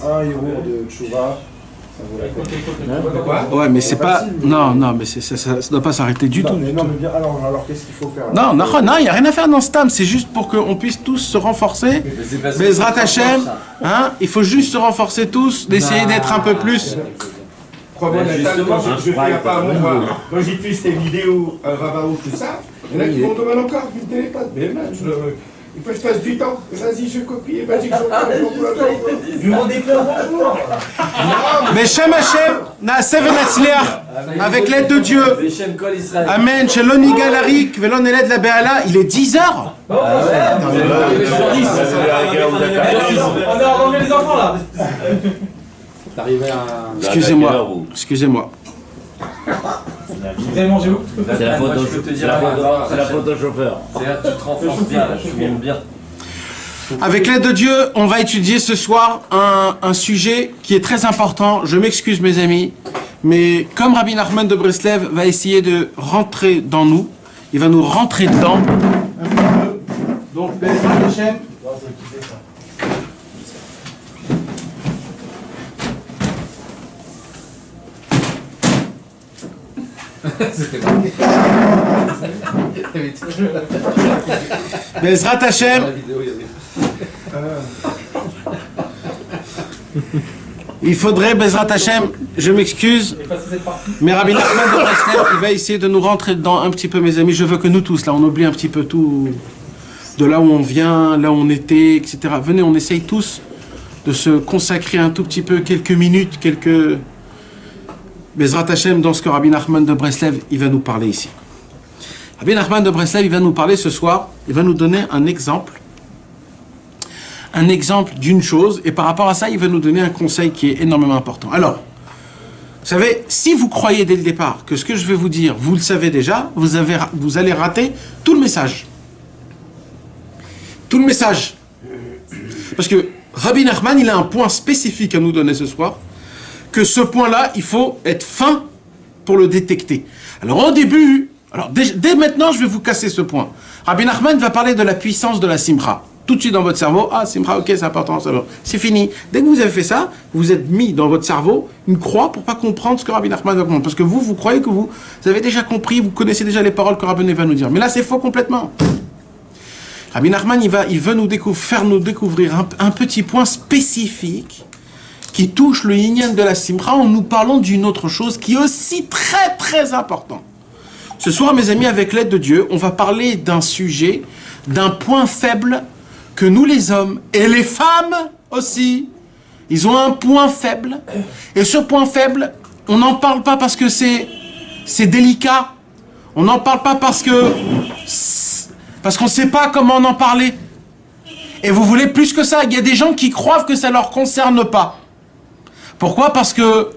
un euro de tchouva. Ouais, mais c'est pas. Non, non, mais ça doit pas s'arrêter du tout. Mais non, mais bien, alors qu'est-ce qu'il faut faire? Non, non, il n'y a rien à faire dans ce tam, c'est juste pour qu'on puisse tous se renforcer. Bezrat Hashem, hein, il faut juste se renforcer tous, d'essayer d'être un peu plus. Crois-moi, Nathan, quand je fais pas moi j'ai fait ces vidéos Rabaou, tout ça, il y en a qui m'ont demandé encore, qui me téléphonent. Mais là, il faut que je passe du temps. Vas-y, je copie, vas-y, que je Mais Shem Hashem, Naasev Natzliach, avec l'aide de Dieu. Amen. Sheloni Galarik, Velon Eled la Be'ala, il est 10h. On a endormi les enfants là. Excusez-moi. Vous avez mangé où? C'est la photo chauffeur. C'est-à-dire que tu te renforces bien, là, je suis bien. Avec l'aide de Dieu, on va étudier ce soir un sujet qui est très important. Je m'excuse mes amis, mais comme Rabbi Nachman de Breslev va essayer de rentrer dans nous, il va nous rentrer dedans. Donc, Bezrat Hashem. Bezrat Hashem. Il faudrait, Bezrat Hashem, je m'excuse, mais Rabbi Nachman de Breslev, il va essayer de nous rentrer dedans un petit peu, mes amis. Je veux que nous tous, là, on oublie un petit peu tout, de là où on vient, là où on était, etc. Venez, on essaye tous de se consacrer un tout petit peu, quelques minutes, Bezrat Hashem, dans ce que Rabbi Nachman de Breslev, il va nous parler ici. Rabbi Nachman de Breslev, il va nous parler ce soir, il va nous donner un exemple d'une chose, et par rapport à ça, il va nous donner un conseil qui est énormément important. Alors, vous savez, si vous croyez dès le départ que ce que je vais vous dire, vous le savez déjà, vous allez rater tout le message. Tout le message. Parce que Rabbi Nachman, il a un point spécifique à nous donner ce soir, que ce point-là, il faut être fin pour le détecter. Alors au début, dès maintenant, je vais vous casser ce point. Rabbi Nachman va parler de la puissance de la simcha. Tout de suite dans votre cerveau, ah simcha, ok, c'est important, c'est fini. Dès que vous avez fait ça, vous êtes mis dans votre cerveau une croix pour pas comprendre ce que Rabbi Nachman va comprendre. Parce que vous croyez que vous avez déjà compris, vous connaissez déjà les paroles que Rabbi va nous dire. Mais là, c'est faux complètement. Rabbi Nachman, il veut faire nous découvrir un petit point spécifique qui touche le Inyan de la Simcha en nous parlant d'une autre chose qui est aussi très très important. Ce soir, mes amis, avec l'aide de Dieu, on va parler d'un sujet, d'un point faible que nous les hommes et les femmes aussi, ils ont un point faible. Et ce point faible, on n'en parle pas parce que c'est délicat. On n'en parle pas parce qu'on ne sait pas comment en parler. Et vous voulez plus que ça. Il y a des gens qui croient que ça ne leur concerne pas. Pourquoi? Parce que,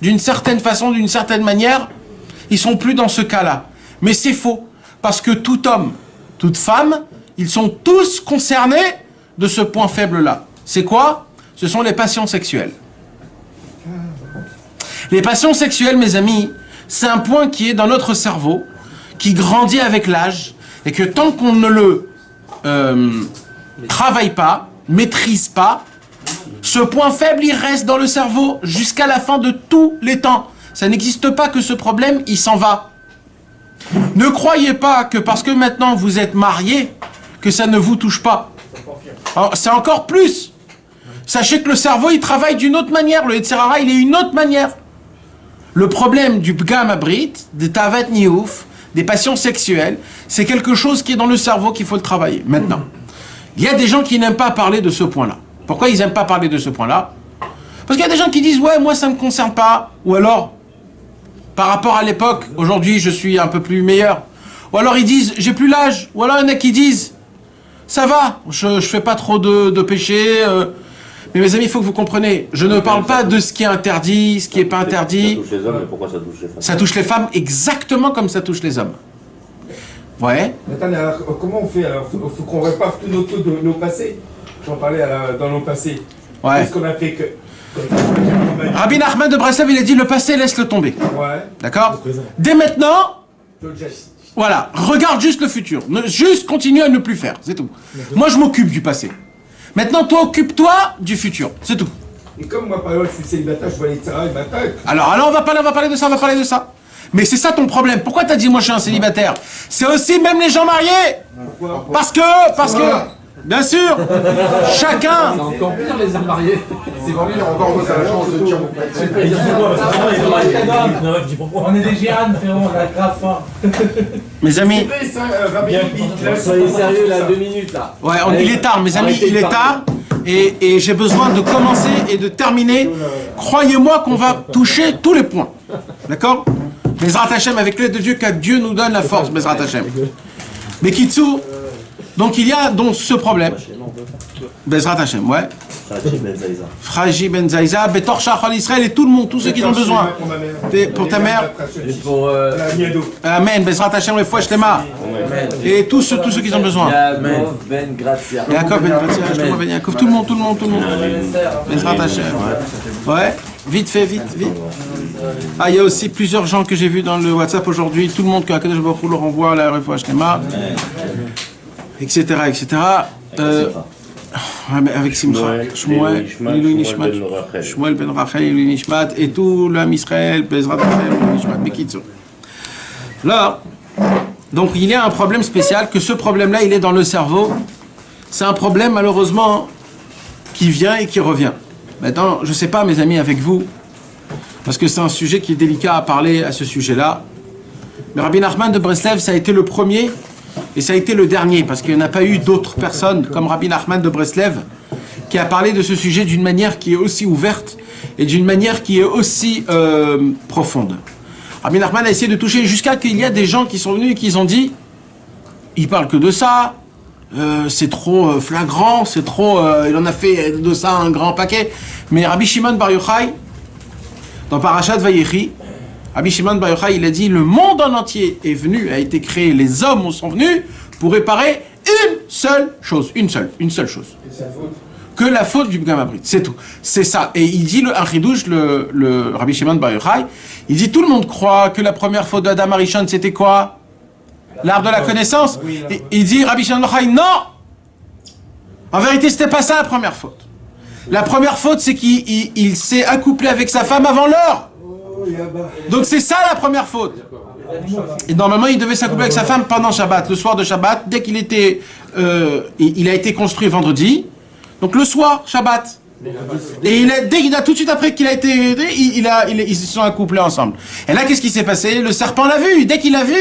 d'une certaine façon, d'une certaine manière, ils sont plus dans ce cas-là. Mais c'est faux. Parce que tout homme, toute femme, ils sont tous concernés de ce point faible-là. C'est quoi? Ce sont les passions sexuelles. Les passions sexuelles, mes amis, c'est un point qui est dans notre cerveau, qui grandit avec l'âge, et que tant qu'on ne le travaille pas, maîtrise pas, ce point faible, il reste dans le cerveau jusqu'à la fin de tous les temps. Ça n'existe pas que ce problème, il s'en va. Ne croyez pas que parce que maintenant vous êtes mariés, que ça ne vous touche pas. C'est encore plus. Sachez que le cerveau, il travaille d'une autre manière. Le Yetzer Hara, il est une autre manière. Le problème du Pgam Abrit, des Tavat Niouf, des passions sexuelles, c'est quelque chose qui est dans le cerveau qu'il faut le travailler. Maintenant, il y a des gens qui n'aiment pas parler de ce point-là. Pourquoi ils n'aiment pas parler de ce point-là? Parce qu'il y a des gens qui disent « Ouais, moi, ça ne me concerne pas. » Ou alors, par rapport à l'époque, aujourd'hui, je suis un peu plus meilleur. Ou alors, ils disent « J'ai plus l'âge. » Ou alors, il y en a qui disent « Ça va, je fais pas trop de péchés. Mais mes amis, il faut que vous compreniez, je ne parle pas de ce qui est interdit, ce qui n'est pas interdit. Ça touche les hommes, mais pourquoi ça touche les femmes? Ça touche les femmes exactement comme ça touche les hommes. Ouais. Attends, alors, comment on fait alors? Il faut qu'on répare tous nos passés. J'en parlais dans nos passés. Ouais. Qu'est-ce qu'on a fait que... Rabbi Nachman de Breslev, il a dit le passé, laisse-le tomber. Ouais. D'accord? Dès maintenant, voilà, regarde juste le futur. Juste continue à ne plus faire, c'est tout. Moi, je m'occupe du passé. Maintenant, toi, occupe-toi du futur, c'est tout. Et comme moi, par exemple, je suis célibataire, je vois les terrains le matin. Alors, on va parler de ça, Mais c'est ça ton problème. Pourquoi t'as dit moi je suis un célibataire? C'est aussi même les gens mariés. Pourquoi? Parce que, bien sûr, chacun. C'est encore pire les hommes mariés. C'est pour lui, encore moi, ça a la chance de dire mon On est des Gérard, frérot, on a grave faim. Mes amis. Soyez sérieux là, 2 minutes là. Ouais, il est tard, mes amis, il est tard. Et j'ai besoin de commencer et de terminer. Croyez-moi qu'on va toucher tous les points. D'accord? Bezrat Hashem, avec l'aide de Dieu, qu'à Dieu nous donne la force, Bezrat Hashem. Mais Kitsu, donc il y a donc ce problème. Bezrat Hashem, ouais. Fraji Ben Zaïza, Betor Shachal Israël et tout le monde, tous ceux qui ont besoin. Pour ta mère. Et pour Amen, Bezrat Hashem, les fois et tous ceux qui ont besoin. Yaakov Ben Gratia. Yaakov Ben Gratia, Ben Yaakov, tout le monde. Bezrat Hashem, ouais. Vite fait. Ah, il y a aussi plusieurs gens que j'ai vus dans le WhatsApp aujourd'hui, tout le monde que Akadosh Baruch Hu leur envoie la Refoua Shlema, etc. Avec Simcha, Shmuel Ben Rachel, Ilui Nishmat, et tout l'âme Israël, Bezrat Hashem, Ilui Nishmat, Bekitzo. Là, donc il y a un problème spécial, que ce problème-là, il est dans le cerveau. C'est un problème, malheureusement, qui vient et qui revient. Maintenant, je ne sais pas, mes amis, avec vous, parce que c'est un sujet qui est délicat à parler à ce sujet-là. Mais Rabbi Nachman de Breslev, ça a été le premier et ça a été le dernier, parce qu'il n'y en a pas eu d'autres personnes comme Rabbi Nachman de Breslev qui a parlé de ce sujet d'une manière qui est aussi ouverte et d'une manière qui est aussi profonde. Rabbi Nachman a essayé de toucher jusqu'à qu'il y a des gens qui sont venus et qui ont dit il parle que de ça, c'est trop flagrant, c'est trop, il en a fait de ça un grand paquet. Mais Rabbi Shimon Bar Yochai, dans Parashat Vayechi, Rabbi Shimon Bar Yochai, il a dit le monde en entier est venu, a été créé, les hommes sont venus pour réparer une seule chose, une seule chose. Que la faute du Pgam Abrit, c'est tout. C'est ça. Et il dit un chidouche, le Rabbi Shimon Bar Yochai, il dit tout le monde croit que la première faute d'Adam Arishon c'était quoi? L'arbre de la connaissance. Et il dit Rabbi Shimon Bar Yochai, non! En vérité, c'était pas ça la première faute. La première faute, c'est qu'il s'est accouplé avec sa femme avant l'heure. Donc c'est ça la première faute. Et normalement, il devait s'accoupler avec sa femme pendant Shabbat, le soir de Shabbat, dès qu'il était, il a été construit vendredi. Donc le soir, Shabbat. Et dès qu'il a tout de suite après qu'il a été, ils se sont accouplés ensemble. Et là, qu'est-ce qui s'est passé? Le serpent l'a vu. Dès qu'il l'a vu,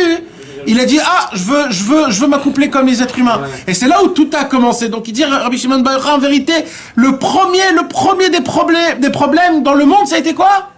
il a dit je veux m'accoupler comme les êtres humains. Et c'est là où tout a commencé. Donc il dit Rabbi Shimon Bar Yochai, en vérité, le premier des problèmes dans le monde, ça a été quoi?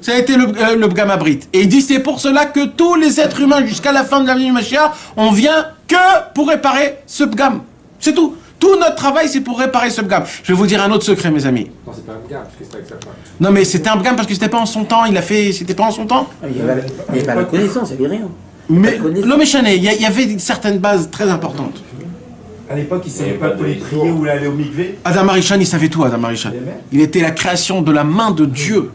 Ça a été le Pgam Abrit. Et il dit c'est pour cela que tous les êtres humains jusqu'à la fin de la venue du Mashiach, on vient que pour réparer ce Pgam. C'est tout. Tout notre travail, c'est pour réparer ce Pgam. Je vais vous dire un autre secret, mes amis. Non, c'est pas un Pgam, parce que c'était avec sa femme. Non, mais c'était un Pgam parce que c'était pas en son temps. C'était pas en son temps. Il n'y avait pas la connaissance, il n'y avait rien. Mais l'homme échané, il y avait certaines bases très importantes. À l'époque, il ne savait pas pour les prier ou aller au mikvé. Adam Arishon, il savait tout, Adam Arishon. Il était la création de la main de Dieu.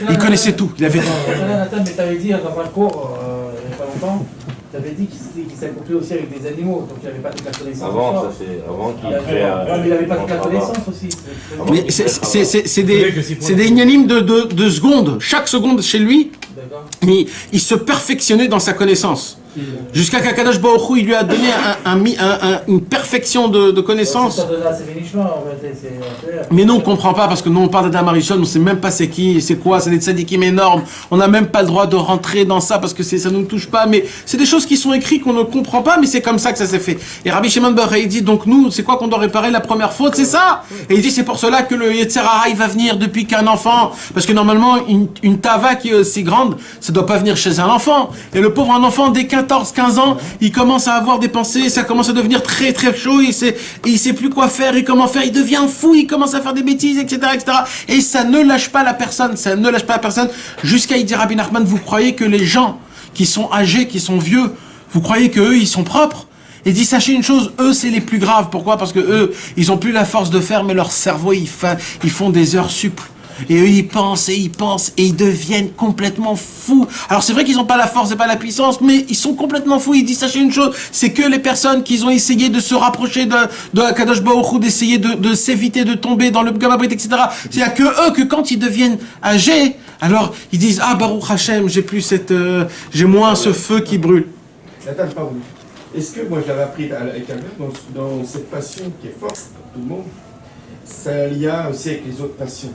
Il connaissait tout, il avait tout. Mais t'avais dit dans un cours, il n'y a pas longtemps, t'avais dit qu'il s'accouplait aussi avec des animaux, donc il n'avait pas toute la connaissance. Avant qu'il crée. Mais il n'avait pas toute la connaissance aussi. Mais c'est des ignanim de secondes. Chaque seconde chez lui, il se perfectionnait dans sa connaissance. Jusqu'à qu'Akadosh Baruch Hu, il lui a donné une perfection de connaissance. Mais nous on ne comprend pas parce que nous on parle d'Adam Arishon, on ne sait même pas c'est qui, c'est quoi, c'est des tzadikim énormes. On n'a même pas le droit de rentrer dans ça parce que ça ne nous touche pas. Mais c'est des choses qui sont écrites qu'on ne comprend pas, mais c'est comme ça que ça s'est fait. Et Rabbi Shimon Bar Yochai dit donc nous, c'est quoi qu'on doit réparer? La première faute, c'est ça. Et il dit c'est pour cela que le Yetzer Hara il va venir depuis qu'un enfant, parce que normalement une tava qui est aussi grande, ça doit pas venir chez un enfant. Et le pauvre un enfant dès 14-15 ans, il commence à avoir des pensées, ça commence à devenir très très chaud, il sait plus quoi faire et comment faire, il devient fou, il commence à faire des bêtises, etc. Et ça ne lâche pas la personne, jusqu'à il dit Rabbi Nachman, vous croyez que les gens qui sont âgés, qui sont vieux, vous croyez qu'eux, ils sont propres? Et dit, sachez une chose, eux, c'est les plus graves. Pourquoi? Parce que eux, ils ont plus la force de faire, mais leur cerveau, ils font des heures sup Et eux, ils pensent et ils deviennent complètement fous. Alors c'est vrai qu'ils n'ont pas la force et pas la puissance, mais ils sont complètement fous. Ils disent, sachez une chose, c'est que les personnes qui ont essayé de se rapprocher de Akadosh Baruch Hu, d'essayer de s'éviter de tomber dans le Gamma Brit, etc. Il n'y a que eux que quand ils deviennent âgés, alors ils disent, ah Baruch Hashem, j'ai moins ce feu qui brûle. Attends, pardon. Est-ce que moi j'avais appris avec Albert dans cette passion qui est forte pour tout le monde, ça y a aussi avec les autres passions.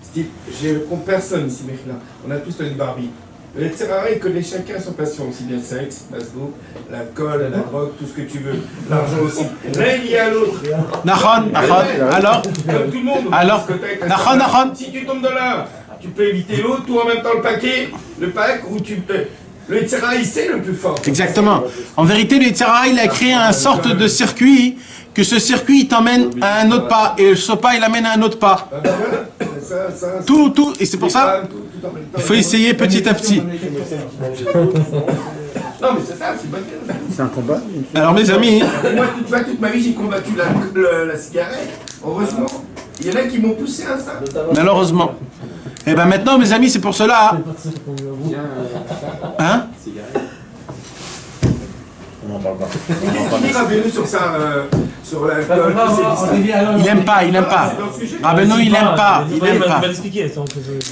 C'est-à-dire, j'ai comme personne ici, mec là, on a tous une Barbie. Le Tzerara, il connaît chacun son passion, aussi bien le sexe, l'asgo, l'alcool, la drogue, tout ce que tu veux. L'argent aussi. L'un il y a l'autre. Nahon, alors comme tout le monde. Alors Nahon. Si tu tombes dans l'un, tu peux éviter l'autre, ou en même temps le pack, ou tu peux. Le Tzerara, c'est le plus fort. Exactement. En vérité, le Tzerara, il a créé un sorte de circuit, que ce circuit, il t'emmène à un autre pas, et ce pas, il amène à un autre pas. Tout, et c'est pour ça, il faut essayer petit à petit. Non, mais c'est ça, c'est bonne. C'est un combat. Alors, mes amis... Moi, toute ma vie, j'ai combattu la cigarette. Heureusement, il y en a qui m'ont poussé à ça. Malheureusement. Et bien maintenant, mes amis, c'est pour cela... Hein? On n'en parle pas. Qu'est-ce qu'il dit Rabbeinu sur ça, sur l'alcool? Il aime pas. Rabbeinu, il aime pas.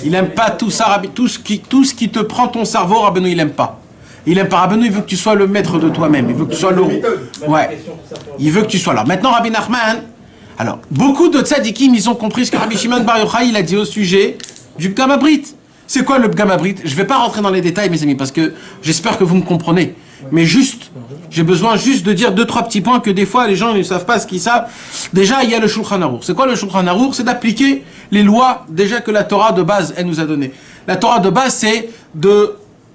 Il aime pas tout ça, tout ce qui te prend ton cerveau, Rabbeinu, il aime pas. Il aime pas. Rabbeinu, il veut que tu sois le maître de toi-même. Il veut que tu sois le... Ouais. Il veut que tu sois là. Maintenant, Rabbi Nachman, alors, beaucoup de tzadikim, ils ont compris ce que Rabbi Shimon Bar Yochai, il a dit au sujet du Bgam Abrit. C'est quoi le Bgam Abrit? Je vais pas rentrer dans les détails, mes amis, parce que j'espère que vous me comprenez. Mais juste, j'ai besoin juste de dire 2-3 petits points que des fois les gens ne savent pas ce qu'ils savent. Déjà, il y a le Shulchan Aruch. C'est quoi le Shulchan Aruch? C'est d'appliquer les lois déjà que la Torah de base, elle nous a données. La Torah de base, c'est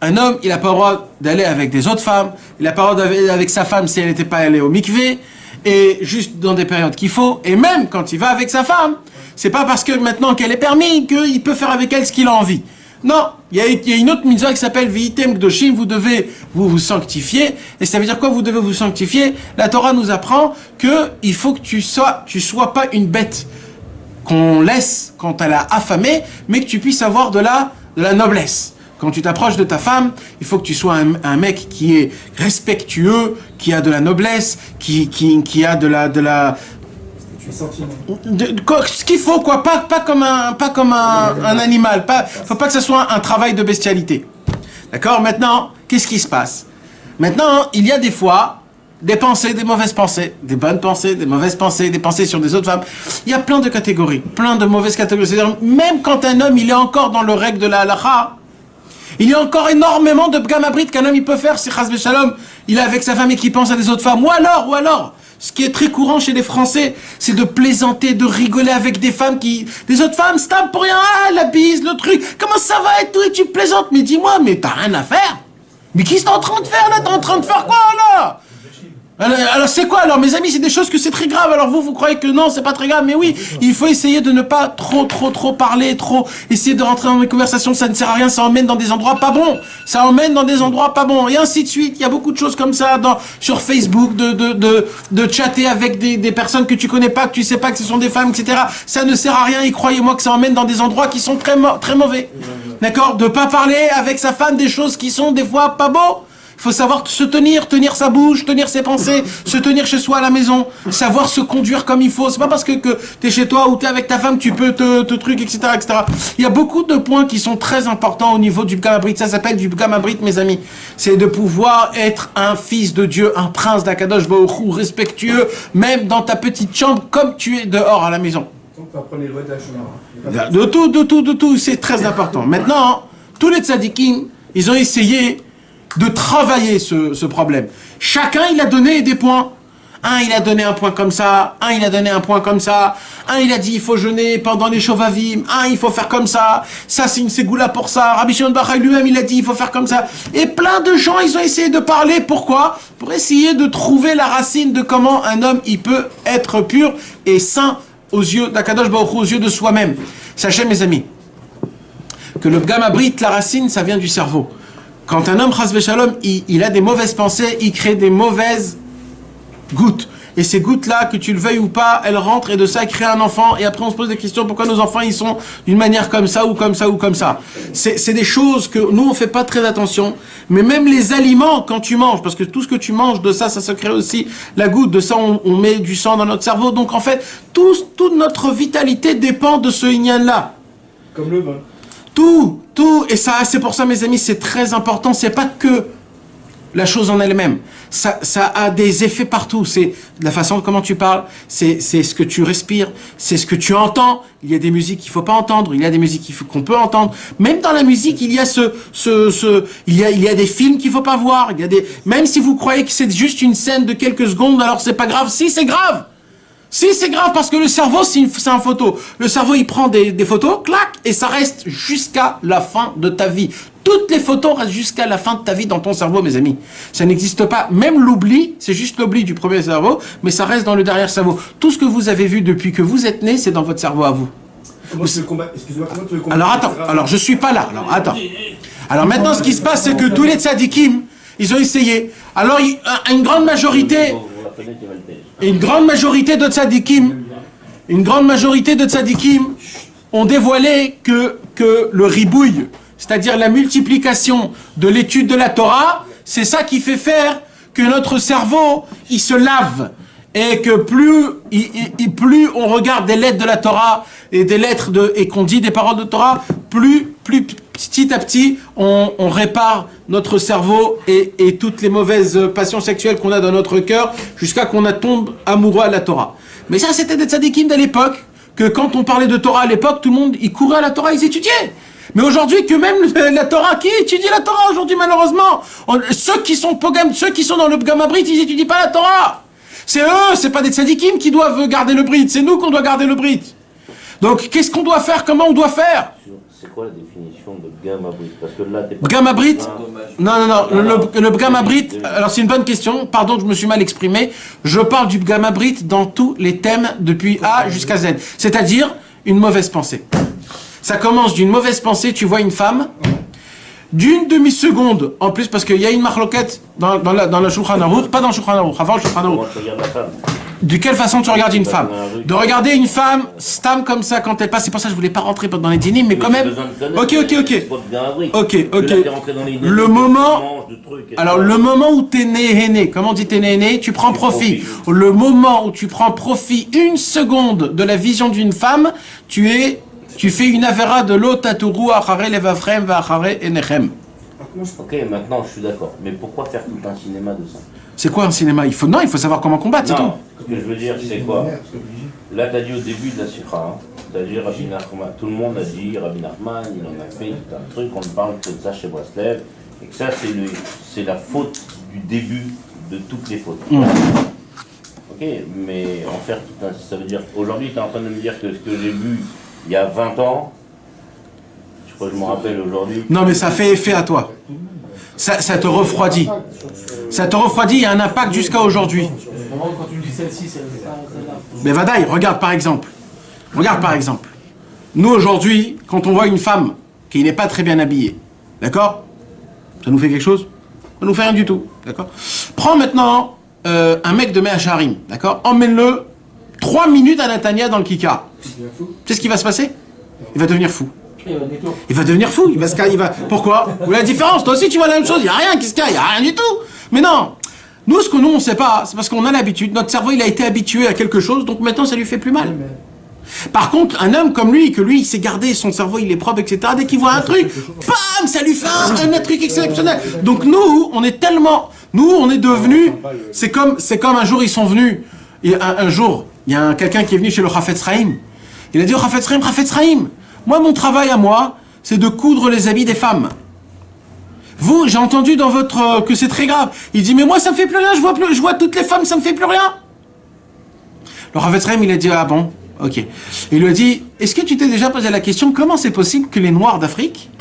un homme, il n'a pas le droit d'aller avec des autres femmes, il n'a pas le droit d'aller avec sa femme si elle n'était pas allée au mikvé, et juste dans des périodes qu'il faut, et même quand il va avec sa femme, c'est pas parce que maintenant qu'elle est permis qu'il peut faire avec elle ce qu'il a envie. Non, il y a une autre mitzvah qui s'appelle Vi'item Kdoshim, vous devez vous sanctifier. Et ça veut dire quoi, vous devez vous sanctifier? La Torah nous apprend que il faut que tu sois pas une bête qu'on laisse quand elle a affamé, mais que tu puisses avoir de la noblesse. Quand tu t'approches de ta femme, il faut que tu sois un mec qui est respectueux, qui a de la noblesse, qui a de la ce qu'il faut, quoi, pas comme un animal, faut pas que ce soit un travail de bestialité. D'accord? Maintenant, qu'est-ce qui se passe? Maintenant, il y a des fois des pensées, des mauvaises pensées, des bonnes pensées, des mauvaises pensées, des pensées sur des autres femmes. Il y a plein de catégories, plein de mauvaises catégories. C'est-à-dire, même quand un homme, il est encore dans le règle de la halakha, il y a encore énormément de Bgam Abrit qu'un homme il peut faire si Chas v'Shalom il est avec sa femme et qu'il pense à des autres femmes. Ou alors, ce qui est très courant chez les Français, c'est de plaisanter, de rigoler avec des femmes des autres femmes, c'est pour rien, ah, la bise, le truc, comment ça va et tout, et tu plaisantes. Mais dis-moi, mais t'as rien à faire? Mais qu'est-ce que t'es en train de faire là? T'es en train de faire quoi là? Alors c'est quoi alors, mes amis? C'est des choses que c'est très grave. Alors vous croyez que non, c'est pas très grave, mais oui, il faut essayer de ne pas trop parler, essayer de rentrer dans les conversations, ça ne sert à rien, ça emmène dans des endroits pas bons, et ainsi de suite. Il y a beaucoup de choses comme ça sur Facebook, de chatter avec des personnes que tu connais pas, que tu sais pas que ce sont des femmes, etc. Ça ne sert à rien, et croyez-moi que ça emmène dans des endroits qui sont très mauvais. D'accord? De pas parler avec sa femme des choses qui sont des fois pas beaux. Il faut savoir se tenir sa bouche, tenir ses pensées, se tenir chez soi à la maison, savoir se conduire comme il faut. C'est pas parce que t'es chez toi ou t'es avec ta femme, tu peux te truc, etc., etc. Il y a beaucoup de points qui sont très importants au niveau du Bgam Abrit. Ça s'appelle du Bgam Abrit, mes amis. C'est de pouvoir être un fils de Dieu, un prince d'Akadosh Baruch Hu, respectueux, même dans ta petite chambre, comme tu es dehors à la maison. Donc, on va prendre les lois de la Shona. De tout, c'est très important. Maintenant, tous les tzadikim, ils ont essayé de travailler ce problème. Chacun, il a donné des points. Un, il a donné un point comme ça. Un, il a donné un point comme ça. Un, il a dit, il faut jeûner pendant les Shovavim. Un, il faut faire comme ça. Ça, c'est une ségoula pour ça. Rabbi Shimon Bar Yochai lui-même, il a dit, il faut faire comme ça. Et plein de gens, ils ont essayé de parler. Pourquoi? Pour essayer de trouver la racine de comment un homme, il peut être pur et saint aux yeux d'Akadosh Baruch Hu, aux yeux de soi-même. Sachez, mes amis, que le Bgam Abrit, la racine, ça vient du cerveau. Quand un homme, Chas v'Shalom, il a des mauvaises pensées, il crée des mauvaises gouttes. et ces gouttes-là, que tu le veuilles ou pas, elles rentrent et de ça crée un enfant. Et après on se pose des questions, pourquoi nos enfants ils sont d'une manière comme ça ou comme ça ou comme ça. C'est des choses que nous on fait pas très attention. Mais même les aliments, quand tu manges, parce que tout ce que tu manges, de ça se crée aussi la goutte. De ça on met du sang dans notre cerveau. Donc en fait, toute notre vitalité dépend de ce yin-là. Comme le vin. Tout, et ça, c'est pour ça, mes amis, c'est très important. C'est pas que la chose en elle-même. Ça a des effets partout. C'est la façon de comment tu parles, c'est ce que tu respires, c'est ce que tu entends. Il y a des musiques qu'il faut pas entendre, il y a des musiques qu'on peut entendre. Même dans la musique, il y a il y a des films qu'il faut pas voir. Il y a même si vous croyez que c'est juste une scène de quelques secondes, alors c'est pas grave. Si, c'est grave. Si, c'est grave parce que le cerveau, c'est un photo. Le cerveau, il prend des photos, clac, et ça reste jusqu'à la fin de ta vie. Toutes les photos restent jusqu'à la fin de ta vie dans ton cerveau, mes amis. Ça n'existe pas. Même l'oubli, c'est juste l'oubli du premier cerveau, mais ça reste dans le derrière cerveau. Tout ce que vous avez vu depuis que vous êtes né, c'est dans votre cerveau à vous. Comment tu veux combattre? Excuse-moi, comment tu veux combattre? Alors attends, alors je suis pas là. Alors attends. Alors maintenant, ce qui se passe, c'est que tous les tzadikim, ils ont essayé. Alors une grande majorité de tzadikim ont dévoilé que le ribouille, c'est-à-dire la multiplication de l'étude de la Torah, c'est ça qui fait faire que notre cerveau, il se lave. Et que plus on regarde des lettres de la Torah et des lettres et qu'on dit des paroles de Torah, plus petit à petit on répare notre cerveau et toutes les mauvaises passions sexuelles qu'on a dans notre cœur jusqu'à qu'on tombe amoureux à la Torah. Mais ça, c'était des tzadikim de l'époque, que quand on parlait de Torah à l'époque, tout le monde, ils couraient à la Torah, ils étudiaient. Mais aujourd'hui, que même la Torah, qui étudie la Torah aujourd'hui, malheureusement? Ceux qui sont dans le Pgam Abrit, ils étudient pas la Torah. C'est eux, c'est pas des tzadikim qui doivent garder le brit, c'est nous qu'on doit garder le brit. Donc, qu'est-ce qu'on doit faire? Comment on doit faire? C'est quoi la définition de Pgam Abrit? Parce que là, t'es pas... Pgam Abrit? Non, le Pgam Abrit, alors c'est une bonne question, pardon, je me suis mal exprimé. Je parle du Pgam Abrit dans tous les thèmes, depuis A jusqu'à Z. C'est-à-dire, une mauvaise pensée. Ça commence d'une mauvaise pensée, tu vois une femme, d'une demi-seconde, en plus, parce qu'il y a une marloquette dans le Shulchan Aruch, pas dans le Shulchan Aruch, avant le Shulchan Aruch. Comment tu regardes la femme? De quelle façon tu regardes une femme? De regarder une femme, stam comme ça, quand elle passe, c'est pour ça que je voulais pas rentrer dans les dîners, mais quand même... Ok. Le moment... Alors, le moment où t'es né, comment on dit t'es né, tu prends profit. Le moment où tu prends profit, une seconde de la vision d'une femme, tu fais une avéra de l'otatourou achare levavchem v'achare enechem. Ok, maintenant je suis d'accord. Mais pourquoi faire tout un cinéma de ça? C'est quoi un cinéma? Il faut savoir comment combattre, c'est tout. Ce que je veux dire, c'est quoi? Là, tu as dit au début de la Sikha, tu as dit Rabbi Nachman, tout le monde a dit Rabbi Nachman, il en a fait tout un truc, on ne parle que de ça chez Breslev, et que ça, c'est la faute du début de toutes les fautes. Ok, mais en faire tout un... Ça veut dire, aujourd'hui, tu es en train de me dire que ce que j'ai vu il y a 20 ans, je crois que je me rappelle aujourd'hui... Non, mais ça fait effet à toi. Ça te refroidit. Ça te refroidit, il y a un impact jusqu'à aujourd'hui. Quand tu me dis celle-ci, celle-là. Mais Vadaï, regarde par exemple. Nous aujourd'hui, quand on voit une femme qui n'est pas très bien habillée, d'accord? Ça nous fait quelque chose? Ça nous fait rien du tout, d'accord? Prends maintenant un mec de Mehacharim, d'accord? Emmène-le 3 minutes à Natania dans le Kikar. Tu sais ce qui va se passer? Il va devenir fou. Il va devenir fou, Pourquoi? Où est la différence? Toi aussi tu vois la même chose, il n'y a rien qui se casse, il n'y a rien du tout. Mais non, nous ce que nous on ne sait pas, c'est parce qu'on a l'habitude, notre cerveau il a été habitué à quelque chose, donc maintenant ça lui fait plus mal. Par contre, un homme comme lui, il s'est gardé, son cerveau il est propre, etc. Dès qu'il voit un truc, bam, ça lui fait un truc exceptionnel. Donc nous, on est devenus, c'est comme un jour ils sont venus, et un jour, il y a quelqu'un qui est venu chez le Chafetz Chaim. Il a dit au Chafetz Chaim, moi, mon travail à moi, c'est de coudre les habits des femmes. Vous, j'ai entendu dans que c'est très grave. Il dit, mais moi, ça me fait plus rien, je vois toutes les femmes, ça me fait plus rien. Le Chafetz Chaim, il a dit, ah bon, ok. Il lui a dit, est-ce que tu t'es déjà posé la question, comment c'est possible que les Noirs d'Afrique,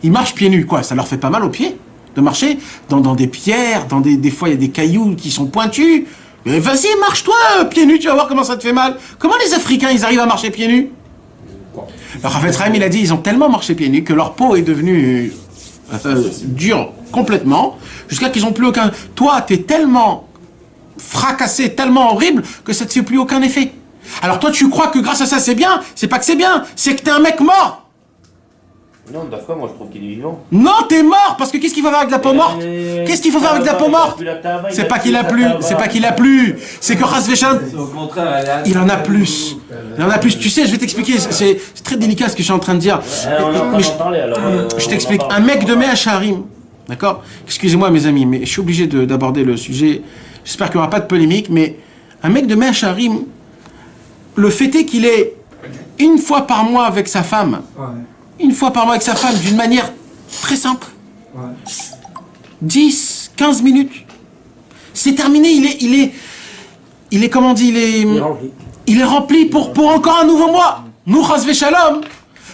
ils marchent pieds nus? Quoi, ça leur fait pas mal aux pieds de marcher dans des pierres, des fois, il y a des cailloux qui sont pointus. Mais vas-y, marche-toi pieds nus, tu vas voir comment ça te fait mal. Comment les Africains, ils arrivent à marcher pieds nus? Le Chafetz Chaim, il a dit, ils ont tellement marché pieds nus que leur peau est devenue dure complètement, jusqu'à qu'ils n'ont plus aucun... Toi, t'es tellement fracassé, tellement horrible que ça te fait plus aucun effet. Alors toi, tu crois que grâce à ça, c'est bien? C'est pas que c'est bien, c'est que t'es un mec mort. Non, d'accord, moi je trouve qu'il est vivant. Non, t'es mort, parce que qu'est-ce qu'il faut faire avec la peau morte? Qu'est-ce qu'il faut faire avec la peau morte? C'est pas qu'il a plu, c'est pas qu'il a plu, c'est que Chas V'Shalom, Au contraire, il en a plus. Il en a plus. Tu sais, je vais t'expliquer, c'est très délicat ce que je suis en train de dire. Mais je t'explique. Un mec de Mea Sharim, d'accord? Excusez-moi mes amis, mais je suis obligé d'aborder le sujet. J'espère qu'il n'y aura pas de polémique, mais un mec de Mea Sharim, le fait est qu'il est une fois par mois avec sa femme. Une fois par mois avec sa femme, d'une manière très simple. 10, 15 minutes. C'est terminé, il est comment on dit, il est rempli pour encore un nouveau mois. Nous, Chas V'Shalom,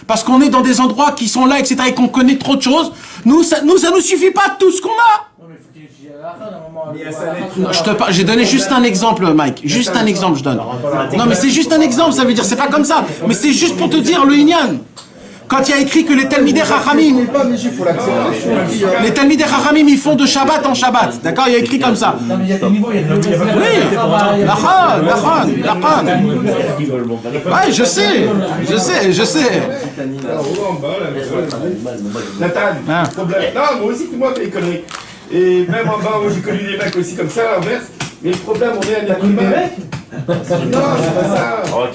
parce qu'on est dans des endroits qui sont là, etc., et qu'on connaît trop de choses, ça nous suffit pas tout ce qu'on a. J'ai donné juste un exemple, Mike. Juste un exemple, je donne. Non, mais c'est juste un exemple, ça veut dire, c'est pas comme ça. Mais c'est juste pour te dire le Inyan. Quand il y a écrit que les Talmidei Chachamim, les Talmidei Chachamim, ils font de Shabbat en Shabbat. D'accord? Il y a écrit comme ça. Non, mais il y a des niveaux, il y a des niveaux. Oui, ouais, je sais. Nathan, problème. Non, moi aussi, tout le monde fait des conneries. Et même en bas, moi j'ai connu des mecs aussi comme ça, à l'inverse. Mais le problème, on est un être humain. Non, c'est pas ça. Non,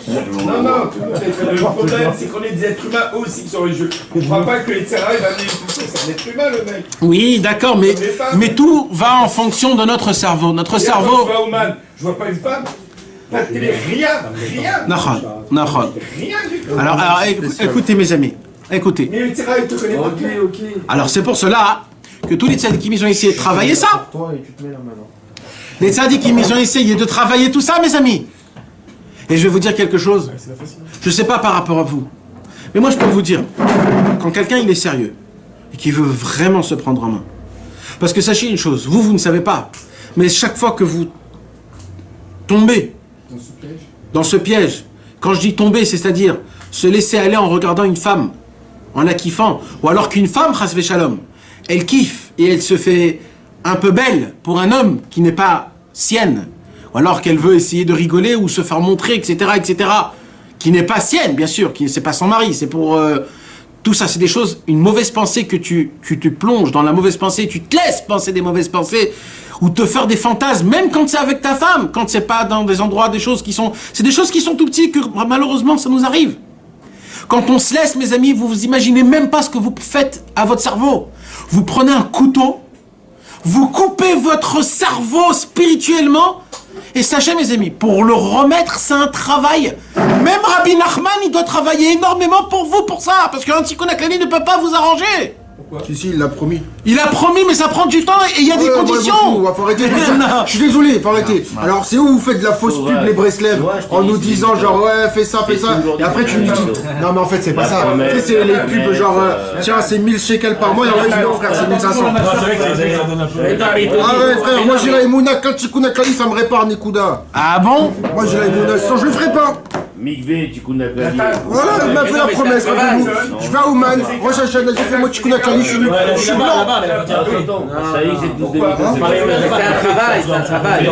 tout le monde fait des conneries. Le problème, c'est qu'on est des êtres humains aussi qui sont religieux. On ne croit pas que les Tzara, il va venir tout ça. C'est un être humain, le mec. Oui, d'accord, mais tout va en fonction de notre cerveau. Notre cerveau. Je vois pas une femme. Rien. Nahon. Rien du tout. Alors, écoutez, mes amis. Écoutez. Mais le Tzara, il te connaît pas. Ok. Alors, c'est pour cela que tous les tzadikim, ils ont essayé de travailler ça. Les tzadikim, ils ont essayé de travailler tout ça, mes amis. Et je vais vous dire quelque chose. Je ne sais pas par rapport à vous. Mais moi, je peux vous dire, quand quelqu'un, il est sérieux, et qu'il veut vraiment se prendre en main. Parce que sachez une chose, vous ne savez pas. Mais chaque fois que vous tombez dans ce piège, quand je dis tomber, c'est-à-dire se laisser aller en regardant une femme, en la kiffant, ou alors qu'une femme, Chas V'Shalom, elle kiffe et elle se fait un peu belle pour un homme qui n'est pas sienne, ou alors qu'elle veut essayer de rigoler ou se faire montrer, etc., qui n'est pas sienne, bien sûr, c'est pas son mari, c'est pour... tout ça, c'est des choses, une mauvaise pensée que tu plonges dans la mauvaise pensée, tu te laisses penser des mauvaises pensées, ou te faire des fantasmes, même quand c'est avec ta femme, quand c'est pas dans des endroits, des choses qui sont... C'est des choses qui sont tout petites, que malheureusement, ça nous arrive. Quand on se laisse, mes amis, vous imaginez même pas ce que vous faites à votre cerveau. Vous prenez un couteau, vous coupez votre cerveau spirituellement, et sachez, mes amis, pour le remettre, c'est un travail. Même Rabbi Nachman, il doit travailler énormément pour vous, pour ça, parce qu'un tikkun haklali ne peut pas vous arranger. Si, il l'a promis. Il a promis, mais ça prend du temps et il y a des conditions. Faut arrêter. Je suis désolé, faut arrêter. Alors, c'est où vous faites de la fausse pub, les Breslev, en nous disant genre, ouais, fais ça. Et après, tu nous dis, non, mais en fait, c'est pas ça. Tu sais, c'est les pubs genre, tiens, c'est 1000 shekels par mois, et en fait, non, frère, c'est 1500. Ah ouais, frère, moi, j'ai la Emouna, quand Tikkun haklali, ça me répare, Nikuda. Ah bon? Moi, j'ai la Emouna, sinon, je le ferai pas. Mikvé, Tikkun haklali. Voilà, il m'a fait la promesse, rappelez-vous. Je vais à Ouman, Rosh Hashanah, j'ai fait mon Tikkun haklali, je suis blanc. Ça y est, c'est tous des C'est un travail. Eh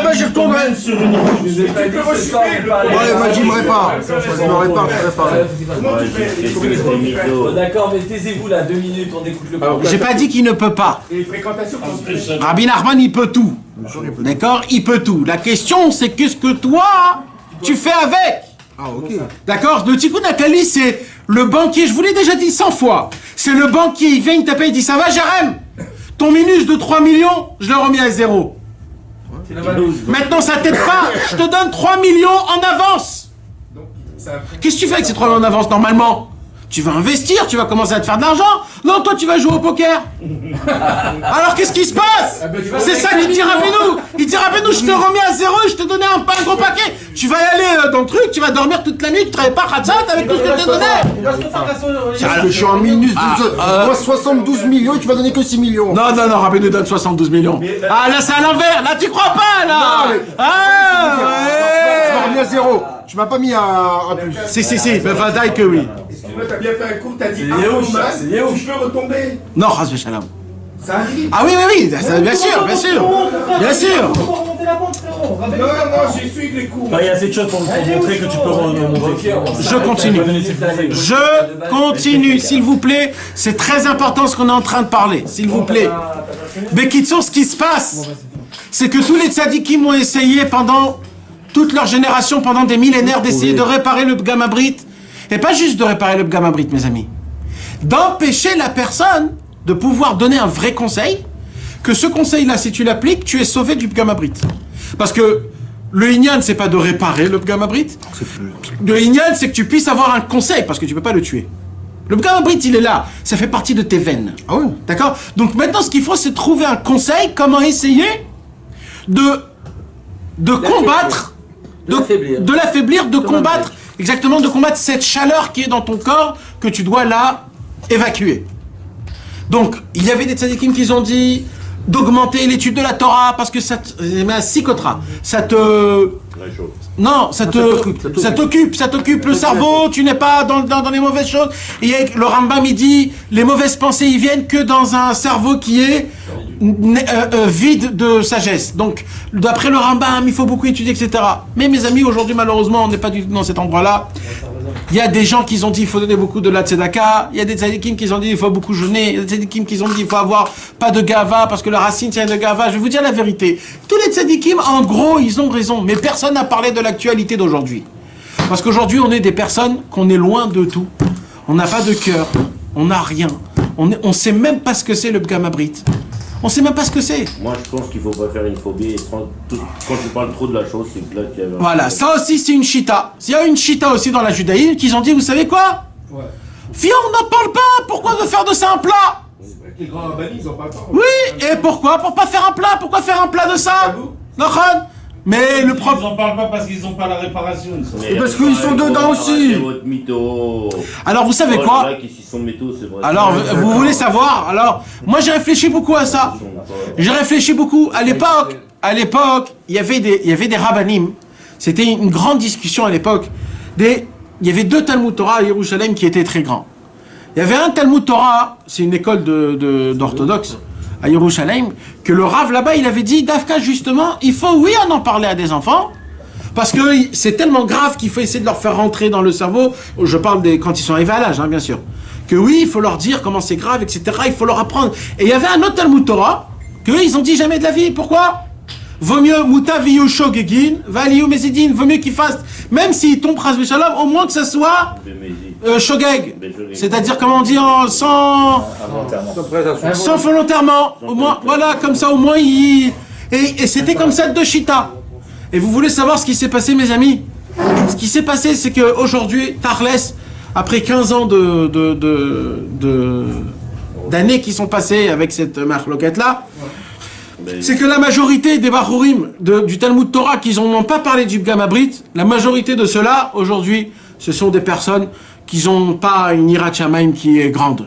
ben, j'y retournerai. Ouais, il m'a dit, il me répare. Il me répare, D'accord, mais taisez-vous là, 2 minutes, on écoute le programme. J'ai pas dit qu'il ne peut pas. Et les fréquentations. Rabbi Nachman, il peut tout. D'accord? Il peut tout. La question, c'est qu'est-ce que toi, tu fais avec? Ah, ok. D'accord? Le tikkun haklali, c'est le banquier, je vous l'ai déjà dit 100 fois. C'est le banquier, il vient, il t'appelle, il dit, ça va, Jérém? Ton minus de 3 millions, je l'ai remis à 0. Maintenant, ça t'aide pas, je te donne 3 millions en avance. Qu'est-ce que tu fais avec ces 3 millions en avance, normalement? Tu vas investir, tu vas commencer à te faire de l'argent. Non, toi, tu vas jouer au poker. Alors, qu'est-ce qui se passe? C'est ça qu'il dit Rabbeinu. Il dit Rabbeinu, je te remets à 0 et je te donnais un gros paquet. Tu vas y aller dans le truc, tu vas dormir toute la nuit, tu travailles pas Khatsat avec tout ce que je t'ai donné. Parce que je suis en minus moi 72 millions et tu m'as donné que 6 millions. Non, Rabbeinu donne 72 millions. Ah, là, c'est à l'envers. Là, tu crois pas, là. Ah, Tu m'as remis à 0. Tu m'as pas mis à plus. Si, mais Vadaï que oui. Excuse-moi, t'as bien fait un coup, t'as dit tu peux retomber. Non, Chas V'Shalom. Ça arrive. Ah oui, ça, bien sûr. la montre, frérot. Non, j'ai suivi les cours. Il y a assez de choses pour montrer que tu peux remonter. Je continue, s'il vous plaît. C'est très important ce qu'on est en train de parler, s'il vous plaît. Bekitsour, ce qui se passe, c'est que tous les tzadikim ont essayé pendant toute leur génération, pendant des millénaires, d'essayer de réparer le Pgam Abrit. Et pas juste de réparer le Pgam Abrit, mes amis. D'empêcher la personne de pouvoir donner un vrai conseil, que ce conseil-là, si tu l'appliques, tu es sauvé du Pgam Abrit. Parce que le Inyan, c'est pas de réparer le Pgam Abrit. Le Inyan, c'est que tu puisses avoir un conseil, parce que tu peux pas le tuer. Le Pgam Abrit, il est là. Ça fait partie de tes veines. Ah oui. D'accord? Donc maintenant, ce qu'il faut, c'est trouver un conseil, comment essayer de combattre, de l'affaiblir, de combattre, exactement, de combattre cette chaleur qui est dans ton corps, que tu dois là évacuer. Donc, il y avait des tzadikim qui ont dit d'augmenter l'étude de la Torah parce que ça psychotra, ça te... Non, ça t'occupe le cerveau, tu n'es pas dans les mauvaises choses. Et le Rambam, il dit, les mauvaises pensées, ils viennent que dans un cerveau qui est vide de sagesse. Donc, d'après le Rambam, il faut beaucoup étudier, etc. Mais mes amis, aujourd'hui, malheureusement, on n'est pas du tout dans cet endroit-là. Il y a des gens qui ont dit il faut donner beaucoup de la tzedaka. Il y a des tzadikim qui ont dit il faut beaucoup jeûner. Il y a des tzadikim qui ont dit il faut avoir pas de gava parce que la racine tient de gava. Je vais vous dire la vérité. Tous les tzadikim, en gros, ils ont raison. Mais personne n'a parlé de l'actualité d'aujourd'hui. Parce qu'aujourd'hui, on est des personnes qu'on est loin de tout. On n'a pas de cœur. On n'a rien. On sait même pas ce que c'est le Pgam Abrit. On sait même pas ce que c'est. Moi, je pense qu'il faut pas faire une phobie. Quand tu parles trop de la chose, c'est que là, tu as... Voilà, ça aussi, c'est une chita. Il y a une chita aussi dans la judaïsme qui ont dit, vous savez quoi? Ouais. Viens, on n'en parle pas. Pourquoi de faire de ça un plat? Les grands rabbins, ils ont pas le temps. Oui, et pourquoi? Pour pas faire un plat. Pourquoi faire un plat de ça? Non, mais le propre... Ils n'en parlent pas parce qu'ils n'ont pas la réparation. Et parce qu'ils sont dedans aussi. Alors vous savez quoi? Alors vous voulez savoir? Alors moi j'ai réfléchi beaucoup à ça. J'ai réfléchi beaucoup. À l'époque, il y avait des rabbanim. C'était une grande discussion à l'époque. Il y avait 2 Talmud Torah à Yerushalem qui étaient très grands. Il y avait un Talmud Torah, c'est une école d'orthodoxe à Yerushalem, que le Rav là-bas, il avait dit, Dafka, justement, il faut, oui, en parler à des enfants, parce que c'est tellement grave qu'il faut essayer de leur faire rentrer dans le cerveau, je parle quand ils sont arrivés à l'âge, hein, bien sûr, que oui, il faut leur dire comment c'est grave, etc., il faut leur apprendre. Et il y avait un autre Talmud Torah, qu'eux, ils ont dit jamais de la vie. Pourquoi? Vaut mieux, Muta viyu shogegin, valiyu mezidin, vaut mieux qu'ils fassent, même s'ils tombent, shalom, au moins que ça soit shogeg, c'est-à-dire, comment on dit, sans volontairement, au moins, voilà, comme ça, au moins, et c'était comme ça de Shita. Et vous voulez savoir ce qui s'est passé, mes amis? Ce qui s'est passé, c'est qu'aujourd'hui, Tarles, après 15 ans d'années qui sont passées avec cette marloquette-là, c'est que la majorité des Bachurim du Talmud Torah qui n'ont pas parlé du Pgam Abrit, la majorité de ceux-là, aujourd'hui, ce sont des personnes qui n'ont pas une Yirat Shamayim qui est grande.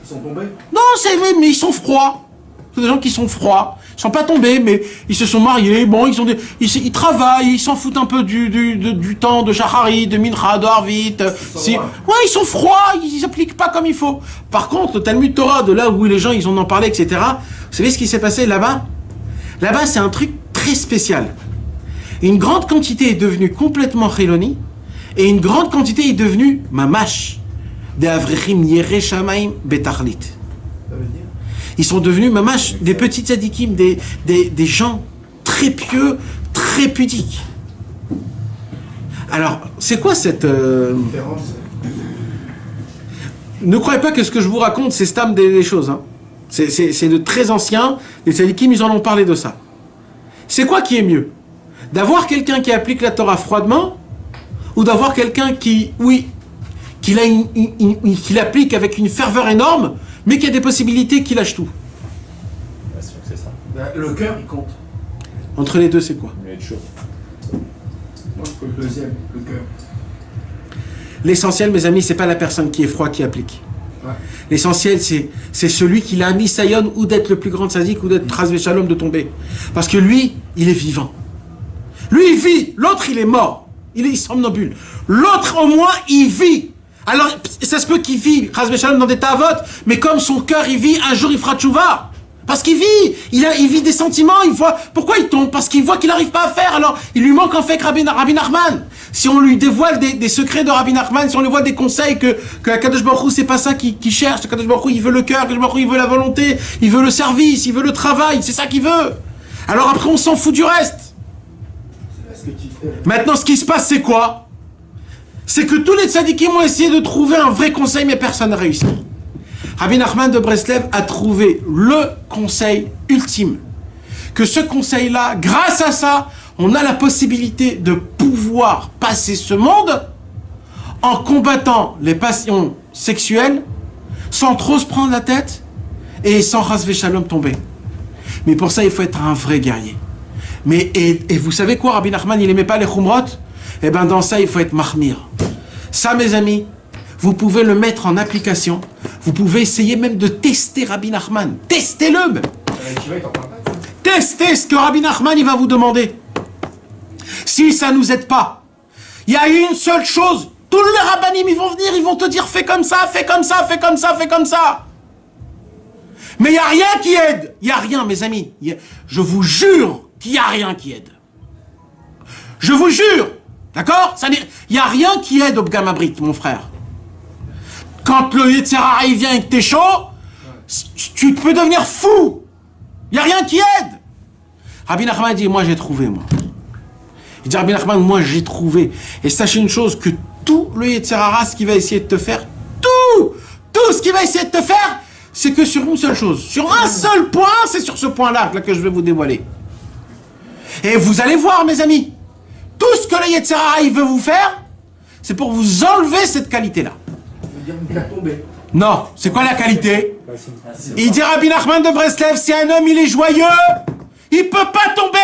Ils sont tombés? Non, c'est vrai, mais ils sont froids. C'est des gens qui sont froids. Ils ne sont pas tombés, mais ils se sont mariés. Bon, ils travaillent, ils s'en foutent un peu du temps de Shachari, de Mincha, de Harvit. Ouais, ils sont froids, ils n'appliquent pas comme il faut. Par contre, le Talmud Torah, de là où les gens ils en ont parlé, etc., vous savez ce qui s'est passé là-bas? Là-bas, c'est un truc très spécial. Une grande quantité est devenue complètement chiloni, et une grande quantité est devenue mamash, des avrechim yere shamaim betachlit. Ils sont devenus mamash, des petits tzadikim, des gens très pieux, très pudiques. Alors, c'est quoi cette... Ne croyez pas que ce que je vous raconte, c'est stam des choses. Hein. C'est de très ancien. Les tzadikim, ils en ont parlé de ça. C'est quoi qui est mieux? D'avoir quelqu'un qui applique la Torah froidement, ou d'avoir quelqu'un qui l'applique avec une ferveur énorme, mais qui a des possibilités qui lâche tout? Bien sûr que c'est ça. Le cœur, il compte. Entre les deux, c'est quoi? Il va être chaud. Moi, le deuxième, le cœur. L'essentiel, mes amis, c'est pas la personne qui est froide qui applique. Ouais. L'essentiel, c'est celui qui a un nisayon ou d'être le plus grand tzaddik ou d'être Chas v'Shalom de tomber. Parce que lui, il est vivant. Lui, il vit. L'autre, il est mort. Il est somnambule. L'autre, au moins, il vit. Alors, ça se peut qu'il vit Chas v'Shalom dans des tavot, mais comme son cœur, il vit, un jour, il fera tchouva. Parce qu'il vit, il vit des sentiments, il voit, pourquoi il tombe? Parce qu'il voit qu'il n'arrive pas à faire, alors il lui manque en fait Rabbi Nachman. Si on lui dévoile des secrets de Rabbi Nachman, si on lui voit des conseils que Akadosh Baruch Hu, c'est pas ça qu'il cherche, Akadosh Baruch Hu, il veut le cœur, Akadosh Baruch Hu, il veut la volonté, il veut le service, il veut le travail, c'est ça qu'il veut. Alors après on s'en fout du reste. Maintenant ce qui se passe c'est quoi? C'est que tous les tzadikim ont essayé de trouver un vrai conseil, mais personne n'a réussi. Rabbi Nachman de Breslev a trouvé le conseil ultime. Que ce conseil-là, grâce à ça, on a la possibilité de pouvoir passer ce monde en combattant les passions sexuelles, sans trop se prendre la tête et sans ras shalom tomber. Mais pour ça, il faut être un vrai guerrier. Mais, et vous savez quoi, Rabbi Nachman, il n'aimait pas les chumrot? Eh bien, dans ça, il faut être mahmir. Ça, mes amis, vous pouvez le mettre en application. Vous pouvez essayer même de tester Rabbi Nachman. Testez-le. Testez ce que Rabbi Nachman il va vous demander. Si ça ne nous aide pas, il y a une seule chose. Tous les rabbanim, ils vont venir, ils vont te dire fais comme ça, fais comme ça, fais comme ça, fais comme ça. Mais il n'y a rien qui aide. Il n'y a rien, mes amis. Je vous jure qu'il n'y a rien qui aide. Je vous jure. D'accord? Il n'y a rien qui aide au Bgamabrit, mon frère. Quand le Yetzer Hara il vient et que t'es chaud, tu peux devenir fou. Il n'y a rien qui aide. Rabbi Nachman dit, moi j'ai trouvé, moi. Il dit, Rabbi Nachman, moi j'ai trouvé. Et sachez une chose, que tout le Yetzer Hara, ce qu'il va essayer de te faire, tout ce qu'il va essayer de te faire, c'est que sur une seule chose. Sur un seul point, c'est sur ce point-là que je vais vous dévoiler. Et vous allez voir, mes amis, tout ce que le Yetzer Hara il veut vous faire, c'est pour vous enlever cette qualité-là. Non, c'est quoi la qualité? Il dit Rabbi Nachman de Breslev, si un homme il est joyeux, il peut pas tomber.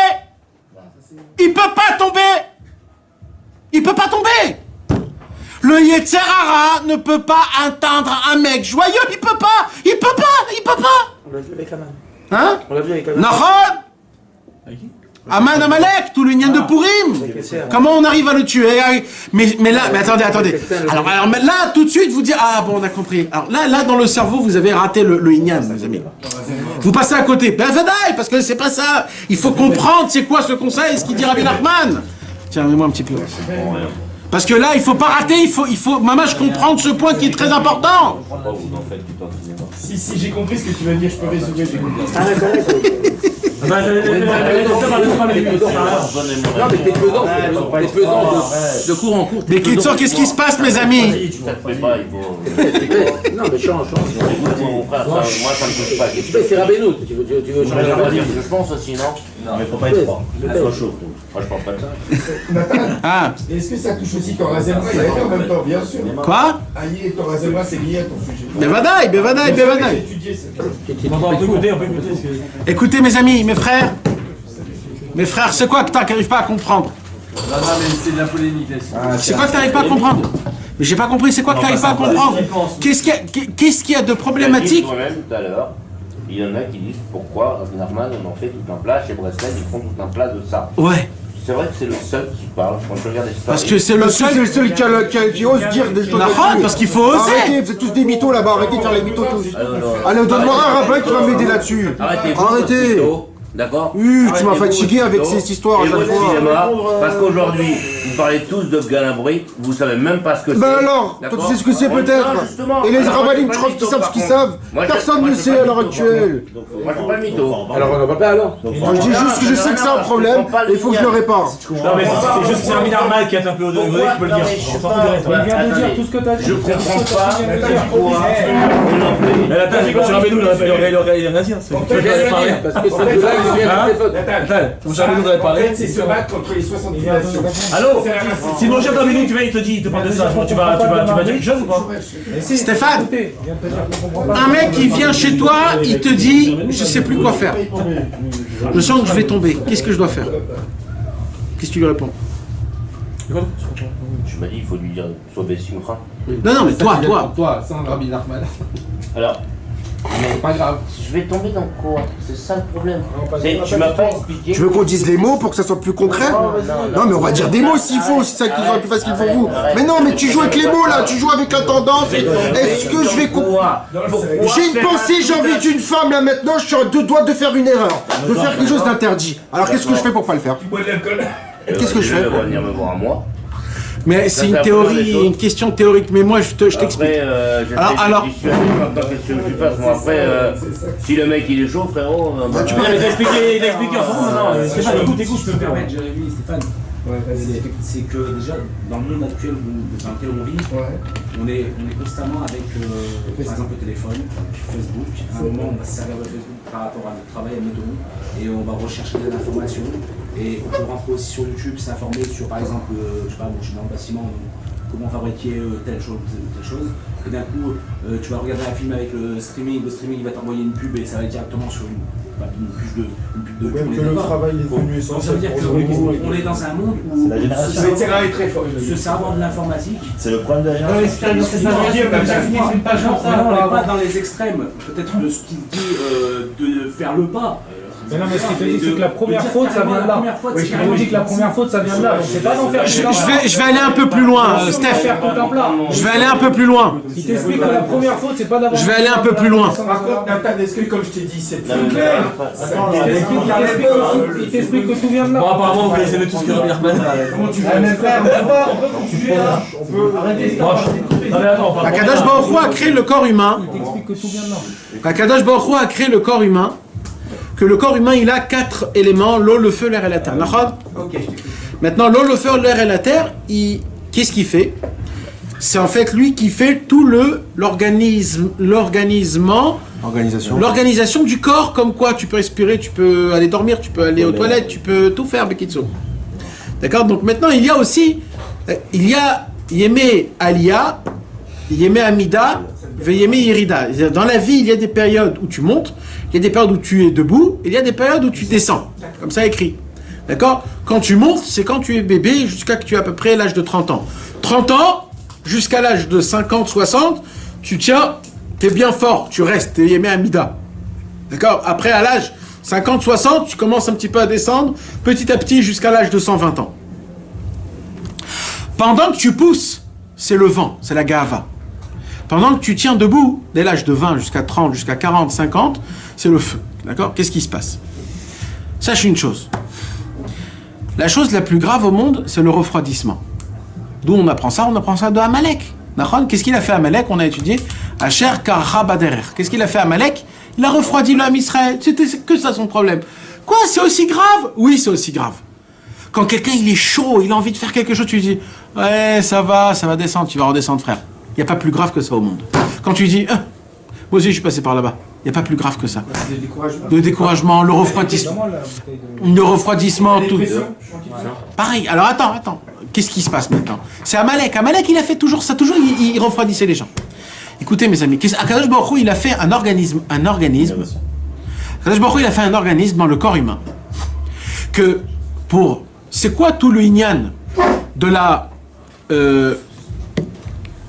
Il peut pas tomber. Il peut pas tomber. Le Yetzer Hara ne peut pas atteindre un mec joyeux, il peut pas. Il peut pas, il peut pas. On l'a vu avec Aman. Hein? On l'a vu avec Aman. Nahon. Aman Amalek, tout le Nyan de Purim. Comment on arrive à le tuer? Mais attendez. Alors là, tout de suite, vous dites, ah bon, on a compris. Alors là, dans le cerveau, vous avez raté le Nyan, mes amis. Vous passez à côté. Ben, Vadaï, parce que c'est pas ça. Il faut comprendre c'est quoi ce conseil, ce qu'il dit Rabbi Nachman. Tiens, mets-moi un petit peu. Parce que là, il faut pas rater, il faut, Mamache, comprendre ce point qui est très important. Si j'ai compris ce que tu veux dire, je peux résumer, j'ai compris. Non, mais t'es pesant de cours en cours. Mais qu'est-ce qui se passe, mes amis? Non, mais change. Moi, ça me touche pas. C'est Rabbeinu, tu veux changer la vie. Je pense aussi, non? Non, mais faut pas être froid. Faut chaud. Moi, je pense pas de ça. Nathan, Ah. est-ce que ça touche aussi ton Razemra? Il a été en même temps, bien sûr. Quoi? Aïe, et ton Razemra, c'est lié à ton sujet. Bevadaï. J'ai étudié ça. On peut écouter. Écoutez, mes amis, mes frères, c'est quoi que t'arrives pas à comprendre? Non, mais c'est de la polémique là. C'est quoi que t'arrives pas à comprendre? Mais j'ai pas compris, c'est quoi que t'arrives pas à comprendre? Qu'est-ce qu'il y a de problématique? Toi-même, tout à l'heure, il y en a qui disent pourquoi Rabbi Nachman on en fait tout un plat, chez Breslev ils font tout un plat de ça. Ouais. C'est vrai que c'est le seul qui parle, quand je regarde les histoires. Parce que c'est le seul qui ose dire des choses. parce qu'il faut oser. Arrêtez, vous êtes tous des mythos là-bas, arrêtez de faire les mythos tous. Allez, donne-moi un rabbin qui va m'aider là-dessus. Arrêtez. D'accord? Tu m'as fatigué avec ces histoires à chaque fois. Parce qu'aujourd'hui, vous parlez tous de Galabri, vous savez même pas ce que c'est. Ben alors, toi tu sais ce que c'est peut-être. Et les rabbinim, tu crois qu'ils savent ce qu'ils savent? Personne ne sait à l'heure actuelle. Moi je suis pas mytho. Alors on n'en parle pas alors. Je dis juste que je sais que c'est un problème et il faut que je le répare. Non, mais c'est juste que c'est un minard mal qui est un peu au degré qui peut le dire. On s'en fout du reste. Il vient de dire tout ce que t'as dit. Je comprends pas pourquoi. Mais la tâche, quand tu ramènes nous, il aurait rien à dire. Parce que c'est de là que vient toutes les fautes. Mon cher Bénou, En fait, c'est se battre contre les 70 nations. Allô? Si mon cher Bénou, tu viens, il te parle de ça, tu vas dire quelque chose ou pas? Stéphane, un mec qui vient chez toi, il te dit, je sais plus quoi faire. Je sens que je vais tomber. Qu'est-ce que je dois faire? Qu'est-ce que tu lui réponds? Tu m'as dit, il faut lui dire, sois Bessimcha. Non, mais toi. Toi, sans Rabbi Nachman. Alors, Mais pas grave. Je vais tomber dans quoi? C'est ça le problème. Tu m'as pas expliqué. Tu veux qu'on dise les mots pour que ça soit plus concret? Non, mais on va dire des mots s'il faut, c'est ça qui soit plus facile pour vous. Mais non, mais tu joues avec les mots là, tu joues avec la tendance. Est-ce que je vais... J'ai une pensée, j'ai envie d'une femme là maintenant, je suis à deux doigts de faire une erreur, de faire quelque chose d'interdit. Alors qu'est-ce que je fais pour pas le faire? Qu'est-ce que je fais? Elle va venir me voir à moi. Mais c'est une théorie, une question théorique, mais moi je t'explique. Alors, après, si le mec il est chaud, frérot. Tu peux l'expliquer en fond maintenant. Stéphane, écoute, je peux me permettre, Jérémy, Stéphane. C'est que déjà, dans le monde actuel dans lequel on vit, on est constamment avec, par exemple, le téléphone, Facebook. À un moment, on va se servir de Facebook par rapport à notre travail, à notre don, et on va rechercher de l'information. Et on peut rentrer aussi sur YouTube, s'informer sur, par exemple, je sais pas, je suis dans le bâtiment, comment fabriquer telle chose. Et d'un coup, tu vas regarder un film avec le streaming il va t'envoyer une pub et ça va être directement sur une pub de même que le travail est devenu essentiel. Ça veut dire qu'on est dans un monde où le terrain est très fort. Ce savoir de l'informatique. C'est le problème de la génération. On n'est pas dans les extrêmes. Peut-être de ce qu'il dit de faire le pas. Mais non, mais ce qu'il te dit, c'est que la première faute, ça vient de là. Il dit que la première faute, ça vient de là. Donc c'est pas d'en faire. Je vais aller un peu plus loin, Steph. Je vais aller un peu plus loin. Il t'explique que la première faute, c'est pas d'avoir. Je vais aller un peu plus loin. Par contre, Nathan, est-ce que, comme je t'ai dit, c'est très clair? Il t'explique que tout vient de là. Bon, apparemment, vous connaissez tous que Rabbi Nachman. Comment tu fais? On peut continuer là. On peut arrêter. Akadosh Baruch Hu a créé le corps humain. Il t'explique que tout vient de là. Akadosh Baruch Hu a créé le corps humain. Que le corps humain, il a 4 éléments, l'eau, le feu, l'air et la terre. Maintenant, l'eau, le feu, l'air et la terre, qu'est-ce qu'il fait? C'est en fait lui qui fait tout l'organisation du corps, comme quoi tu peux respirer, tu peux aller dormir, tu peux aller aux toilettes, tu peux tout faire, Bekitso. D'accord? Donc maintenant, il y a aussi, Yémé Aliyah, Yémé Amida, Yémé Yerida. Dans la vie, il y a des périodes où tu montes, il y a des périodes où tu es debout, et il y a des périodes où tu descends. Comme ça écrit. D'accord? Quand tu montes, c'est quand tu es bébé jusqu'à que tu aies à peu près l'âge de 30 ans. 30 ans, jusqu'à l'âge de 50, 60, tu tiens, tu es bien fort, tu restes, tu es Yémé Amida. D'accord? Après, à l'âge 50, 60, tu commences un petit peu à descendre, petit à petit, jusqu'à l'âge de 120 ans. Pendant que tu pousses, c'est le vent, c'est la gava. Pendant que tu tiens debout, dès l'âge de 20 jusqu'à 30, jusqu'à 40, 50, c'est le feu. D'accord? Qu'est-ce qui se passe? Sache une chose. La chose la plus grave au monde, c'est le refroidissement. D'où on apprend ça? On apprend ça de Amalek. Qu'est-ce qu'il a fait Amalek? On a étudié Asher Kara Baderer. Qu'est-ce qu'il a fait Amalek? Il a refroidi l'homme Israël. C'était que ça son problème. Quoi? C'est aussi grave? Oui, c'est aussi grave. Quand quelqu'un il est chaud, il a envie de faire quelque chose, tu lui dis ouais, ça va descendre, tu vas redescendre, frère. Il n'y a pas plus grave que ça au monde. Quand tu lui dis moi aussi je suis passé par là-bas, il n'y a pas plus grave que ça. Le découragement, le refroidissement, tout. Pareil, alors attends. Qu'est-ce qui se passe maintenant? C'est Amalek. Amalek, il a fait toujours ça, il refroidissait les gens. Écoutez mes amis, Akadosh Baruch Hu, il a fait un organisme. Akadosh Baruch Hu, il a fait un organisme dans le corps humain. C'est quoi tout le inyan de la...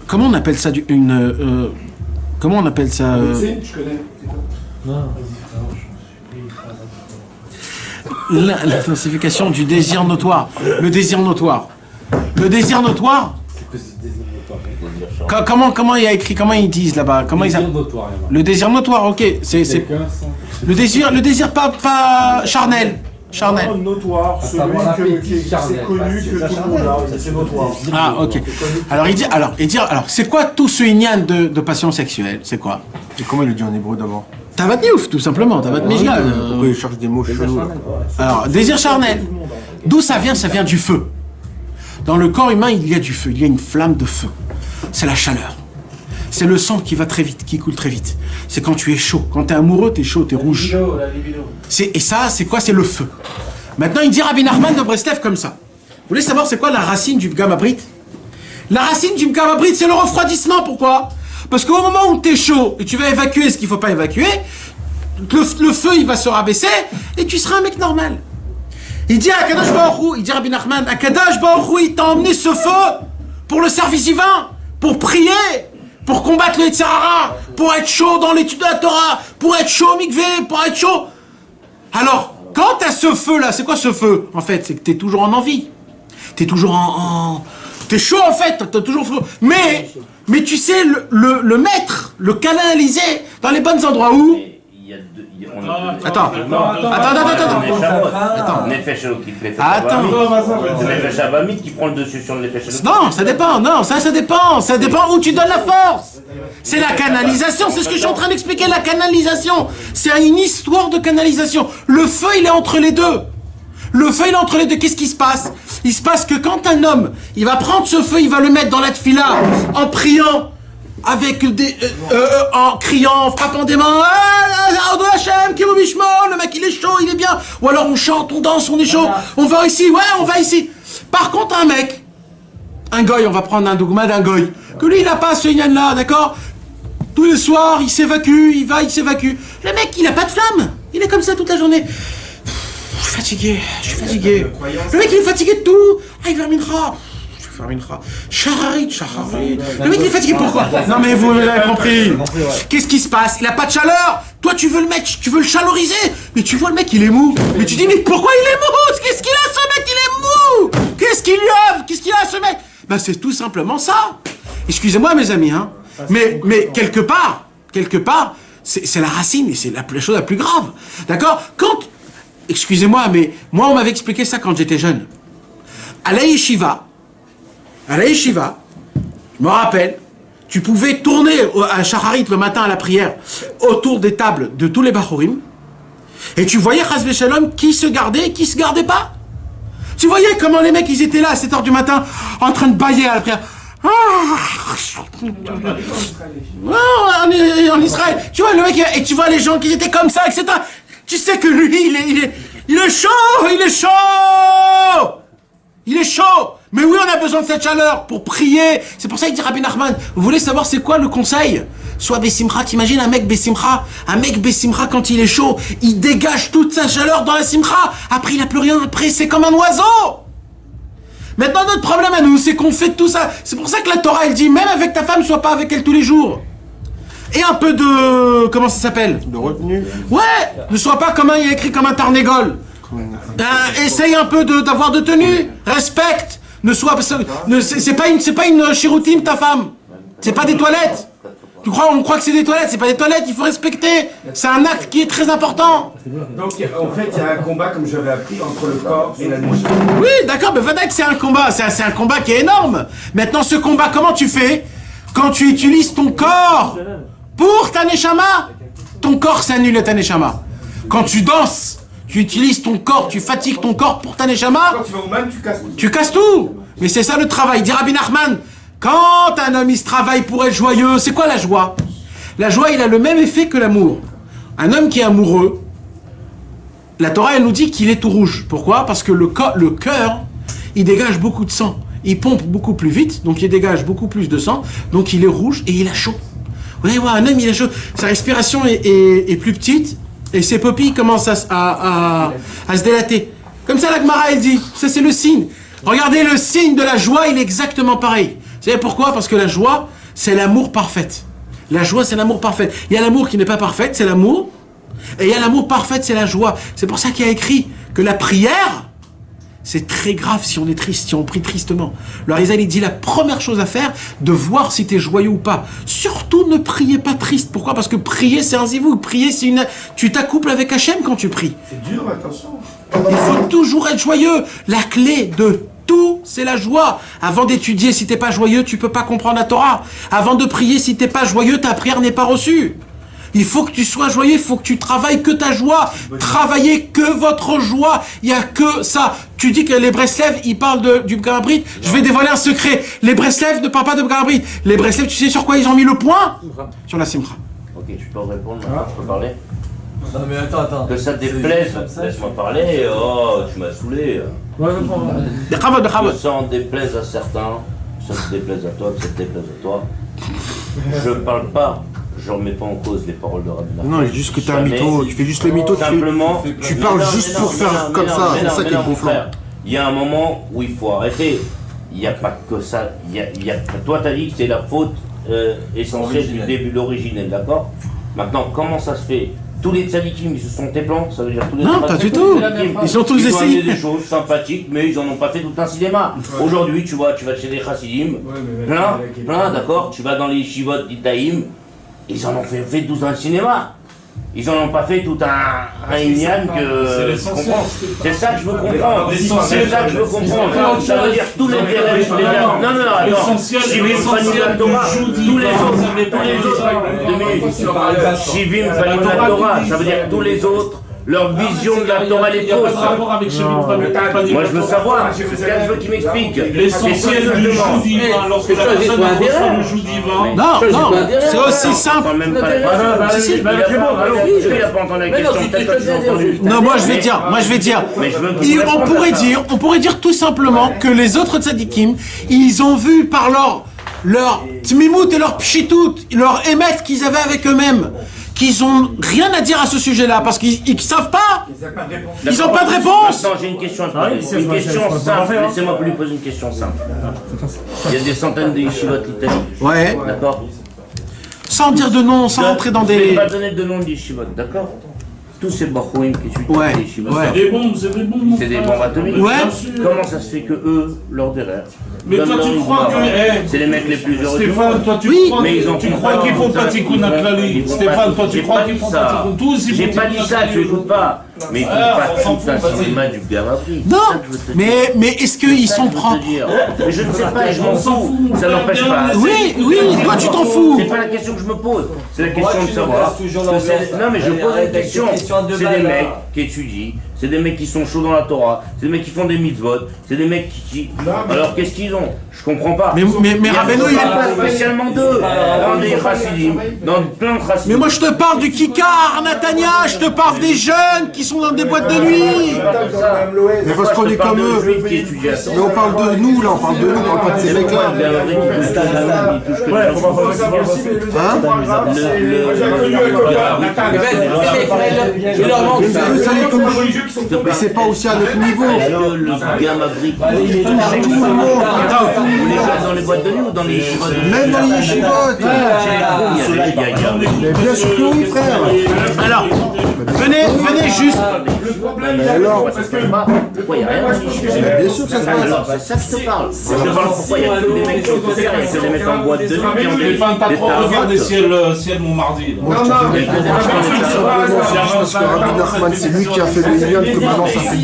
comment on appelle ça comment on appelle ça Je connais. la classification du désir notoire. Le désir notoire. Comment il y a écrit, comment ils disent là-bas? Le désir notoire, ok. C'est le désir pas charnel. Notoire, celui qui est connu, que tout le monde a, c'est notoire. Ah, ok. Alors, c'est quoi tout ce inyan de passion sexuelle? C'est quoi? Et comment il le dit en hébreu d'abord? Tavat niouf, tout simplement, tavat mishgal. Pourquoi il cherche des mots chelous? Alors, désir charnel. D'où ça vient? Ça vient du feu. Dans le corps humain, il y a du feu, il y a une flamme de feu. C'est la chaleur. C'est le sang qui va très vite, qui coule très vite. C'est quand tu es chaud. Quand tu es amoureux, tu es chaud, tu es rouge. Et ça, c'est quoi? C'est le feu. Maintenant, il dit Rabbi Nachman de Breslev comme ça. Vous voulez savoir c'est quoi la racine du Gamabrit? La racine du Gamabrit, c'est le refroidissement. Pourquoi? Parce qu'au moment où tu es chaud et tu vas évacuer ce qu'il ne faut pas évacuer, le feu, il va se rabaisser et tu seras un mec normal. Il dit à Akadosh Baruch Hu, il dit Rabbi Nachman, Akadosh Baruch Hu, il t'a emmené ce feu pour le service divin, pour prier, pour combattre le Yetzirara, pour être chaud dans l'étude de la Torah, pour être chaud au mikvé, pour être chaud. Alors, quand t'as ce feu-là, c'est quoi ce feu? En fait, c'est que t'es toujours en envie. T'es toujours t'es chaud en fait, t'as toujours feu. Mais tu sais le mettre, le canaliser dans les bons endroits où... Attends. Nefesh Elokit, Nefesh Avamit qui prend le dessus sur le Nefesh Elokit. Non, ça dépend, ça dépend où tu donnes la force. C'est la canalisation, c'est ce que je suis en train d'expliquer, la canalisation. C'est une histoire de canalisation. Le feu, il est entre les deux. Qu'est-ce qui se passe? Il se passe que quand un homme, il va prendre ce feu, il va le mettre dans la tfila, en priant, avec en criant, en frappant des mains, le mec il est chaud, il est bien. Ou alors on chante, on danse, on est chaud, on va ici, on va ici. Par contre un goy, on va prendre un dogma d'un goy, que lui il n'a pas ce yann là, d'accord? Tous les soirs, il s'évacue, il s'évacue. Le mec, il n'a pas de flamme, il est comme ça toute la journée. Je suis fatigué. Le mec il est fatigué de tout. Il va mincha. Shaharit. Le mec il est fatigué, pourquoi? Non mais vous l'avez compris. Qu'est-ce qui se passe? Il a pas de chaleur. Toi tu veux le mettre, tu veux le chaloriser. Mais tu vois le mec il est mou. Mais tu dis mais pourquoi il est mou? Qu'est-ce qu'il a ce mec? Il est mou. Qu'est-ce qu'il lui a? Qu'est-ce qu'il a ce mec? Ben c'est tout simplement ça. Excusez-moi mes amis, hein. Mais quelque part, c'est la racine et c'est la chose la plus grave. D'accord? Excusez-moi, mais moi on m'avait expliqué ça quand j'étais jeune. À la yeshiva, je me rappelle, tu pouvais tourner à Shacharit le matin à la prière autour des tables de tous les Bachorim et tu voyais Chas v'Shalom qui se gardait et qui se gardait pas. Tu voyais comment les mecs ils étaient là à 7h du matin en train de bailler à la prière. En Israël, tu vois le mec et tu vois les gens qui étaient comme ça, etc. Tu sais que lui, il est chaud. Mais oui, on a besoin de cette chaleur pour prier. C'est pour ça qu'il dit Rabbi Nachman, vous voulez savoir c'est quoi le conseil? Soit Bessimcha, t'imagines un mec Bessimcha quand il est chaud, il dégage toute sa chaleur dans la Simcha. Après, il a plus rien. Après, c'est comme un oiseau. Maintenant, notre problème à nous, c'est qu'on fait tout ça. C'est pour ça que la Torah, elle dit, même avec ta femme, sois pas avec elle tous les jours. Et un peu de... Comment ça s'appelle? De retenue. Ouais. Ne sois pas comme il y a écrit comme un tarnégol. Essaye un peu d'avoir de tenue. Respecte. Ne sois... C'est pas une chiroutine, ta femme. C'est pas des toilettes. On croit que c'est des toilettes. C'est pas des toilettes. Il faut respecter. C'est un acte qui est très important. Donc, en fait, il y a un combat, comme j'avais appris, entre le corps et la neshama. Oui, d'accord, mais Vadak, c'est un combat. C'est un combat qui est énorme. Maintenant, ce combat, comment tu fais? Quand tu utilises ton corps pour ta neshama, ton corps s'annule ta neshama. Quand tu danses, tu utilises ton corps, tu fatigues ton corps pour ta neshama. Quand tu vas au man, tu casses tout. Tu casses tout. Mais c'est ça le travail. Dit Rabbi Nachman, quand un homme il se travaille pour être joyeux, c'est quoi la joie? La joie, il a le même effet que l'amour. Un homme qui est amoureux, la Torah elle nous dit qu'il est tout rouge. Pourquoi? Parce que le cœur, il dégage beaucoup de sang. Il pompe beaucoup plus vite, donc il dégage beaucoup plus de sang, donc il est rouge et il a chaud. Vous voyez, un homme il a chaud, sa respiration est plus petite et ses paupières commencent à se dilater. Comme ça la Gemara elle dit, ça c'est le signe. Regardez le signe de la joie, il est exactement pareil. Vous savez pourquoi? Parce que la joie, c'est l'amour parfait. La joie, c'est l'amour parfait. Il y a l'amour qui n'est pas parfait, c'est l'amour. Et il y a l'amour parfait, c'est la joie. C'est pour ça qu'il y a écrit que la prière, c'est très grave si on est triste, si on prie tristement. Le Harizal, il dit la première chose à faire, de voir si tu es joyeux ou pas. Surtout ne priez pas triste. Pourquoi? Parce que prier, c'est un zivou. Prier, c'est une... Tu t'accouples avec Hachem quand tu pries. C'est dur, attention. Il faut toujours être joyeux. La clé de tout, c'est la joie. Avant d'étudier, si t'es pas joyeux, tu peux pas comprendre la Torah. Avant de prier, si t'es pas joyeux, ta prière n'est pas reçue. Il faut que tu sois joyeux, il faut que tu travailles que ta joie. Travaillez que votre joie. Il n'y a que ça. Tu dis que les Breslev, ils parlent du Bgabrit. Je vais dévoiler un secret. Les Breslev ne parlent pas de Bgabrit. Les Breslev, tu sais sur quoi ils ont mis le point? Sur la Simcha. Ok, je peux répondre maintenant, je peux parler? Non mais attends. Que ça te déplaise, laisse-moi parler. Oh, tu m'as saoulé. Que ça en déplaise à certains, ça te déplaise à toi, que ça te déplaise à toi. Je parle pas. Je remets pas en cause les paroles de Rabbi Nachman. Non, juste que t'es un mytho, tu fais juste le mytho, simplement, tu parles juste pour faire comme ça, c'est ça qui est gonflant. Il y a un moment où il faut arrêter. Il n'y a pas que ça. Toi, t'as dit que c'est la faute essentiel du début, l'originel, d'accord? Maintenant, comment ça se fait? Tous les tzadikim, ils se sont tes plans, ça veut dire tous les non, pas du tout. Ils ont tous essayé. Ils ont des choses sympathiques, mais ils en ont pas fait tout un cinéma. Aujourd'hui, tu vois, tu vas chez les chassidim, plein, d'accord? Tu vas dans les yeshivot d'Itaïm, ils en ont fait tout un cinéma. Ils en ont pas fait tout un Inyan que. C'est ça que je veux comprendre. C'est ça que je veux comprendre. Ça veut dire tous les dérèches, non, attends. Shivim Fanim Torah, tous les autres. Shivim Fanim Torah, ça veut dire tous les autres. Leur vision de la Torah est fausse. Moi je veux savoir, c'est ce que je veux qu'il m'explique. L'essentiel du joug divin, lorsque la personne reçoit le joug divin. Non, c'est aussi simple. Même pas. Il a pas entendu la question. Non, moi je vais dire. On pourrait dire tout simplement que les autres tzadikim, ils ont vu par leur tmimout et leur pshitout, leur émet qu'ils avaient avec eux-mêmes, qu'ils ont rien à dire à ce sujet-là, parce qu'ils savent pas. Ils n'ont pas de réponse. Attends, j'ai une question à te poser. Une question simple. Laissez-moi lui poser une question simple. Il y a des centaines de yeshivot d'Italie. Ouais. D'accord. Sans dire de nom, sans entrer dans des. Je ne vais pas donner de nom de yeshivot, d'accord? Tous ces bachouim qui étudient les yeshivot. C'est des bombes, c'est des bombes atomiques. Comment ça se fait que eux, leur derrière? Mais toi tu crois que... C'est les mecs les plus heureux. Stéphane, toi tu crois qu'ils font pas Tikkun Aklali. Stéphane, toi tu crois qu'ils font pas Tikkun. Tous ils j'ai pas dit ça, tu écoutes pas. Mais ils font pas tout un cinéma du Gamabri. Non, mais est-ce qu'ils sont propres? Mais je ne sais pas, je m'en fous. Ça n'empêche pas. Oui, toi tu t'en fous. C'est pas la question que je me pose. C'est la question de savoir. Non mais je pose une question. C'est des mecs qui étudient. C'est des mecs qui sont chauds dans la Torah, c'est des mecs qui font des mitzvot, c'est des mecs qui... Alors qu'est-ce qu'ils ont? Je comprends pas. Mais Rabbeinu, il n'y a pas spécialement d'eux. Dans des chassidim, dans plein de chassidim. Mais moi je te parle du Kikar, Natania, je te parle des jeunes qui sont dans des boîtes de nuit. Mais parce qu'on est comme eux. Mais on parle de nous là, on parle de nous, on parle pas de ces mecs-là. Je leur manque ça. Mais c'est pas aussi à notre niveau. Le Gamabri, tout le monde. Dans les boîtes de nuit ou dans les yeshivot? Même dans les yeshivot. Mais bien sûr que oui, frère. Alors, venez juste. Alors, pourquoi il n'y a rien dans les yeshivot? bien sûr que ça se passe. Alors, c'est ça que je te parle. Je te parle pourquoi il y a que des mecs qui ont fait ça, il y a que des mecs en boîte de nuit qui ont des Regarde ciel mon mardi. Parce que Rabbi Nachman, c'est lui qui a fait le lien que maintenant ça fait une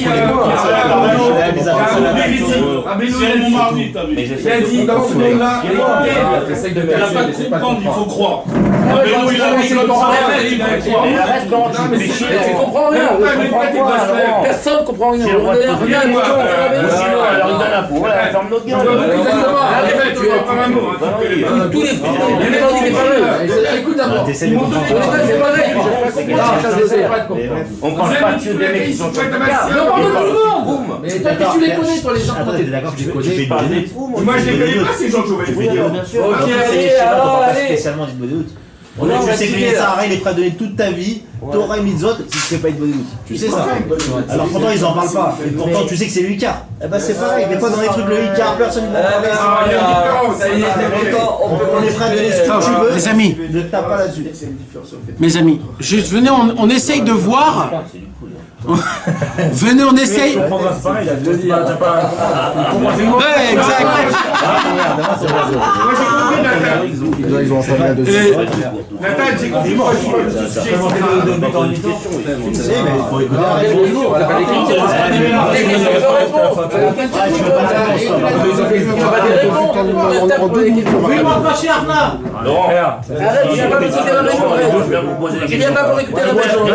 Ciel mon mardi, t'as vu? Il a dit dans ce monde-là, il n'a pas de comprendre, il faut croire. Il a dit comme ça, il faut croire. Tu comprends rien. Personne ne comprend rien. Alors il donne un coup, voilà, ferme notre gueule. Tous les écoute d'abord. On parle pas que des mecs qui sont sur le mais peut-être que tu les connais, toi, les gens. Toi, t'es d'accord que tu les connais. Moi je les connais pas ces gens qui ont les vidéos. Ok, allez. Spécialement du bonne août. Tu sais que les Sahara, il est prêt à donner toute ta vie, Torah et Mitzvot, si tu fais pas une bonne août. Tu sais ça. Alors pourtant ils en parlent pas. Et pourtant tu sais que c'est le Icar. Eh ben c'est pareil, des fois dans les trucs le Icar, personne ne va parler. On est prêt à donner ce que tu veux. Les amis. Ne tape pas là-dessus. Mes amis, juste venez, on essaye de voir. Venez, on essaye. Ouais, exact. Moi j'ai compris, Nathan. Ils ont entendu là-dessus. Nathan, j'ai compris pourquoi tu parles de ce sujet. Dis-moi pas chez Arna. Laurent, Arrête, viens pas m'écouter la maison. Tu viens pas pour écouter la maison.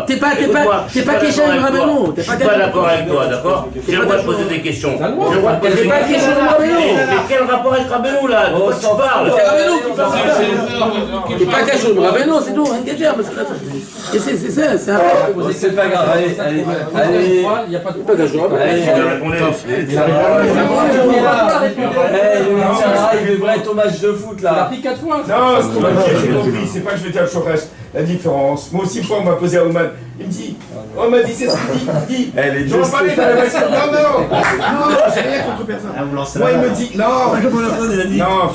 T'es pas Kéchan Rabbeinu. je suis pas d'accord avec toi, d'accord? J'ai le droit de poser des questions. J'ai le droit de poser des pas questions. Kéchan Rabbeinu. Mais quel rapport avec Rabbeinu là? De quoi tu parles? C'est Rabbeinu qui parle. T'es pas Kéchan Rabbeinu, c'est tout. C'est ça, c'est un fait. C'est pas grave, allez, il n'y a pas de il devrait être au match de foot là. Il a pris 4 fois. Non, ce qu'on m'a dit, j'ai compris, c'est pas que je vais dire le chômage. La différence. Moi aussi, une fois, on m'a posé à Oman. Il me dit, On m'a dit, c'est ce qu'il dit. J'en parlais dans la voiture. Non, j'ai rien contre personne. Moi, il me dit, non,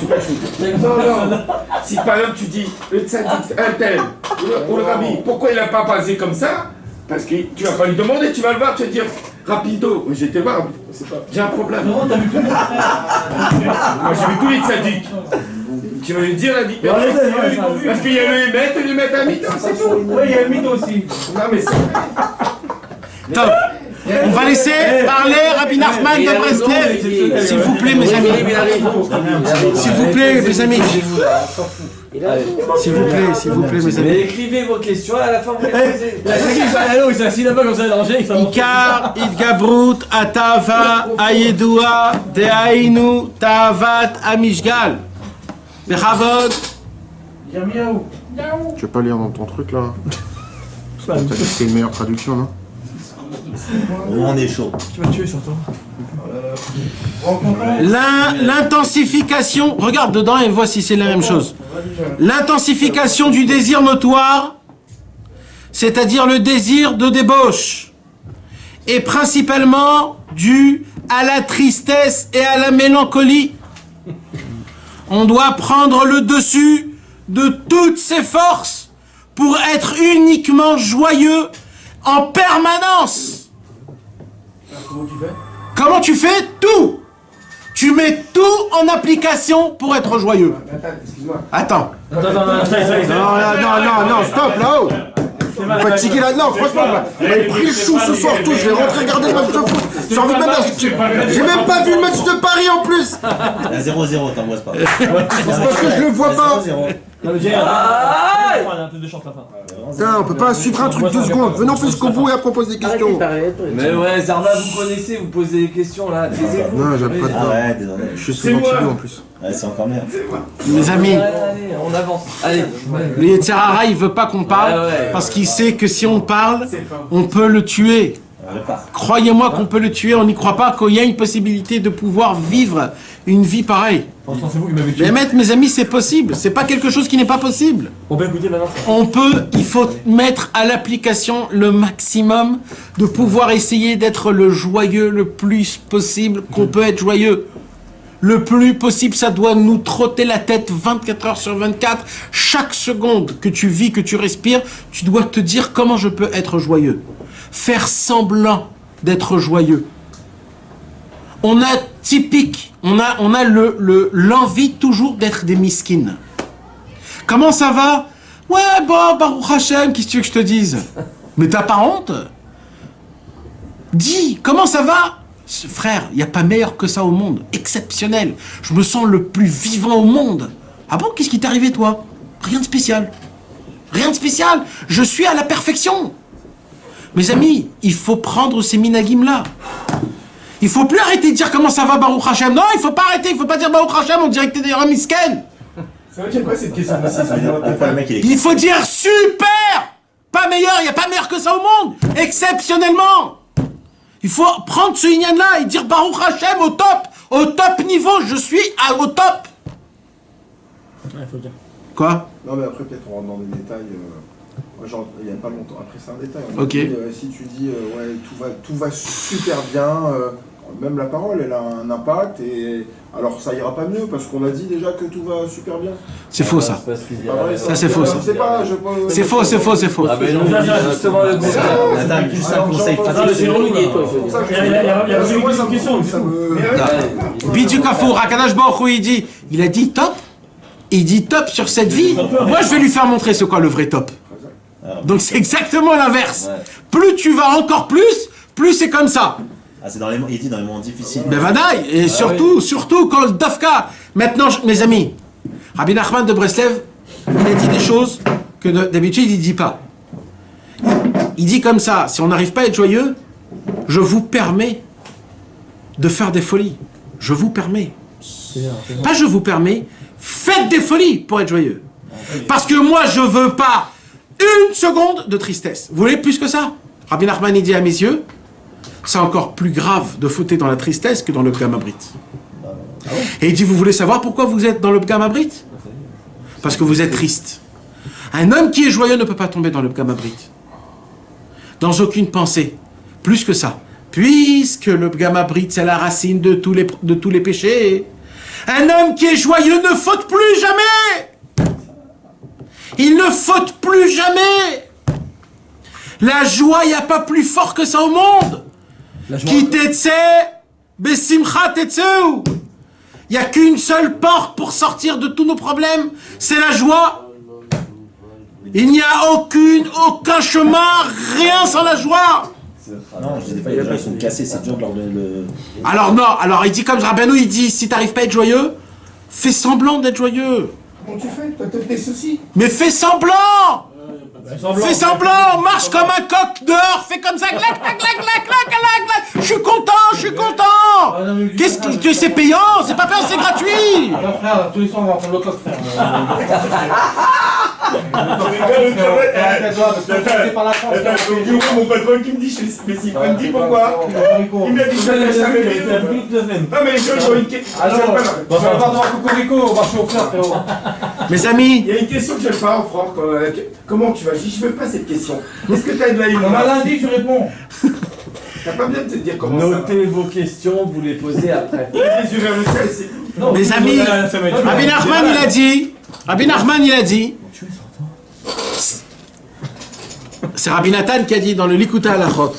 c'est pas chou. Non. Si par exemple, tu dis, le tzaddik, un tel, ou le rabbi, pourquoi il n'a pas passé comme ça? Parce que tu vas pas lui demander, tu vas le voir, tu vas dire, rapido. J'ai été voir, j'ai un problème. Moi, j'ai vu tous les tzaddik. Tu vas lui dire, la différence. Parce qu'il y a le émettre et le mettre à mi-temps, c'est tout. Oui, il y a le mythe aussi. Non, mais c'est... Top. On va laisser parler Rabbi Nachman de Breslev. S'il vous plaît, mes amis. S'il vous plaît, mes amis. S'il vous plaît, mes amis. Mais écrivez vos questions, à la fin vous les posez. Il s'est assis là-bas comme ça, danger. Ikar, Idgabrut, Atava, Ayedua, Deainu, Tavat, Amishgal. Bechavod. Tu veux pas lire dans ton truc là? T'as dit que c'est une meilleure traduction, non? On est chaud. Tu vas tuer sur toi. L'intensification, regarde dedans et vois si c'est la même chose. L'intensification du désir notoire, c'est-à-dire le désir de débauche, est principalement due à la tristesse et à la mélancolie. On doit prendre le dessus de toutes ses forces pour être uniquement joyeux en permanence. Comment tu fais? Comment tu fais? Tout. Tu mets tout en application pour être joyeux. Attends. Non, stop là-haut. Vous fatiguez là-dedans, franchement. Vous m'avez pris le chou ce soir, tout. Je vais rentrer regarder le match de foot. J'ai envie de même. J'ai même pas vu le match de Paris en plus. 0-0, t'embrasses pas. C'est parce que je le vois pas. Non, mais j'ai un peu de chance à la fin. Putain, on peut pas suivre un truc 2 secondes. Venons jusqu'au bout et après on pose des questions. Mais ouais, Zarma, vous connaissez, vous posez des questions là. Non, j'aime pas de Ah ouais, désolé. Je suis souvent timide en plus. Ouais, c'est encore meilleur. Mes amis, Allez, on avance. Allez. le Yetzirara, il veut pas qu'on parle parce qu'il sait que si on parle, on peut le tuer. Croyez-moi qu'on peut le tuer, on n'y croit pas qu'il y a une possibilité de pouvoir vivre une vie pareille. C'est vous qui m'avez tué. Mais mes amis, c'est possible. C'est pas quelque chose qui n'est pas possible. On peut écouter maintenant. On peut, il faut mettre à l'application le maximum de pouvoir essayer d'être le joyeux le plus possible qu'on peut être joyeux. Le plus possible, ça doit nous trotter la tête 24 heures sur 24. Chaque seconde que tu vis, que tu respires, tu dois te dire comment je peux être joyeux. Faire semblant d'être joyeux. On a typique, on a l'envie toujours d'être des miskines. Comment ça va? Ouais, bon, Baruch Hashem, qu'est-ce que tu veux que je te dise? Mais t'as pas honte? Dis, comment ça va? Frère, il n'y a pas meilleur que ça au monde. Exceptionnel. Je me sens le plus vivant au monde. Ah bon, qu'est-ce qui t'est arrivé, toi? Rien de spécial. Rien de spécial. Je suis à la perfection. Mes amis, il faut prendre ces minagim-là. Il faut plus arrêter de dire comment ça va, Baruch Hashem. Non, il faut pas arrêter. Il faut pas dire Baruch Hashem, on dirait que t'es un misken. Ça veut dire quoi cette question? Il faut dire super. Pas meilleur, il n'y a pas meilleur que ça au monde. Exceptionnellement. Il faut prendre ce inyan-là et dire Baruch Hashem au top niveau, je suis au top. Ouais, faut le dire. Quoi? Non, mais après, peut-être on rentre dans les détails. Genre, il n'y a pas longtemps, après c'est un détail. Ok. Dit, si tu dis, ouais, tout va super bien, même la parole, elle a un impact, et alors ça ira pas mieux, parce qu'on a dit déjà que tout va super bien. C'est faux, ça. Ça, c'est faux, ça. C'est faux, c'est faux, c'est faux. Ah ben non, justement le conseil. Attends, juste un conseil pratique. Il y a une question. Bidou Kafou, Rakadash Baruch il a dit top. Il dit top sur cette vie. Moi, je vais lui faire montrer ce qu'est le vrai top. Donc c'est exactement l'inverse. Ouais. Plus tu vas encore plus c'est comme ça. Ah, c'est il dit dans les moments difficiles. Ben vadaï, et surtout quand le Dafka. Maintenant, mes amis, Rabbi Nachman de Breslev, il a dit des choses que d'habitude il dit pas. Il dit comme ça, si on n'arrive pas à être joyeux, je vous permets de faire des folies. Je vous permets. Pas je vous permets, faites des folies pour être joyeux. Parce que moi, je veux pas une seconde de tristesse. Vous voulez plus que ça? Rabbi Nachman, il dit à mes yeux, c'est encore plus grave de fouter dans la tristesse que dans le Pgam Abrit. Et il dit, vous voulez savoir pourquoi vous êtes dans le Pgam Abrit? Parce que vous êtes triste. Un homme qui est joyeux ne peut pas tomber dans le Pgam Abrit. dans aucune pensée. Plus que ça. Puisque le gamma brit, c'est la racine de tous les péchés. Un homme qui est joyeux ne faute plus jamais. Il ne faute plus jamais. La joie, il n'y a pas plus fort que ça au monde. Qui t'etse, besimcha tetseu. Il n'y a qu'une seule porte pour sortir de tous nos problèmes, c'est la joie. Il n'y a aucun chemin, rien sans la joie. Non, je disais pas, les gens ils sont cassés, c'est dur de leur donner le... Alors non, alors il dit comme Rabbeinu, il dit, si t'arrives pas à être joyeux, fais semblant d'être joyeux. Comment tu fais? T'as tes soucis. Mais fais semblant. Fais semblant, marche comme un coq dehors, fais comme ça, clac, clac, clac, clac, clac, clac, clac. Je suis content. Qu'est-ce que c'est payant? C'est pas payant, c'est gratuit. Alors frère, tous les soirs on va prendre le coq, frère. Mon patron qui me dit, je suis spécifique, il me dit pourquoi? Il m'a dit, je vais l'acheter avec les... Non mais les gens ont une question. Alors, on va pas devant Cocorico, on va chez au frère, frérot. Mes amis. Il y a une question que je n'ai pas au frère. Comment tu vas? Je veux pas cette question. Est-ce que tu as de la On m'a lundi, tu réponds. T'as pas bien de te dire comment ça. Notez vos questions, vous les posez après. Mes amis, Rabbi Nachman il a dit, c'est Rabbi Nathan qui a dit dans le Likuta Halachot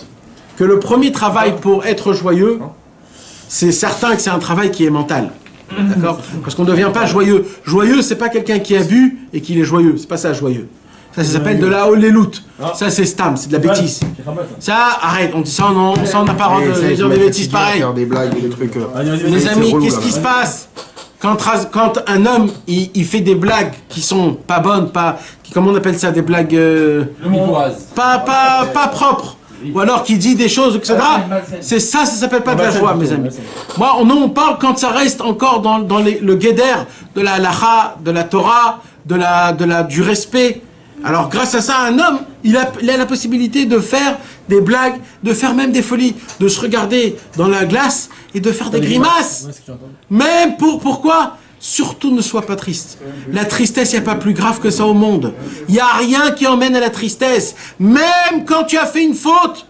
que le premier travail pour être joyeux, c'est certain que c'est un travail qui est mental. D'accord? Parce qu'on ne devient pas joyeux. Joyeux, c'est pas quelqu'un qui a bu et qui est joyeux. C'est pas ça, joyeux. Ça s'appelle de la holéloute. Ça, c'est stam, c'est de la bêtise. Ça, arrête, on dit ça, on n'a pas rendu de dire des bêtises pareilles. Des blagues, des trucs. Les amis, qu'est-ce qui se passe quand un homme, il fait des blagues qui sont pas bonnes, comment on appelle ça, des blagues pas propres, ou alors qui dit des choses, etc. C'est ça s'appelle pas de la joie, mes amis. Moi, on parle quand ça reste encore dans le guéder de la halacha, de la Torah, du respect. Alors, grâce à ça, un homme, il a la possibilité de faire des blagues, de faire même des folies, de se regarder dans la glace et de faire des grimaces. Même pourquoi? Surtout ne sois pas triste. La tristesse, il n'y a pas plus grave que ça au monde. Il n'y a rien qui emmène à la tristesse. Même quand tu as fait une faute,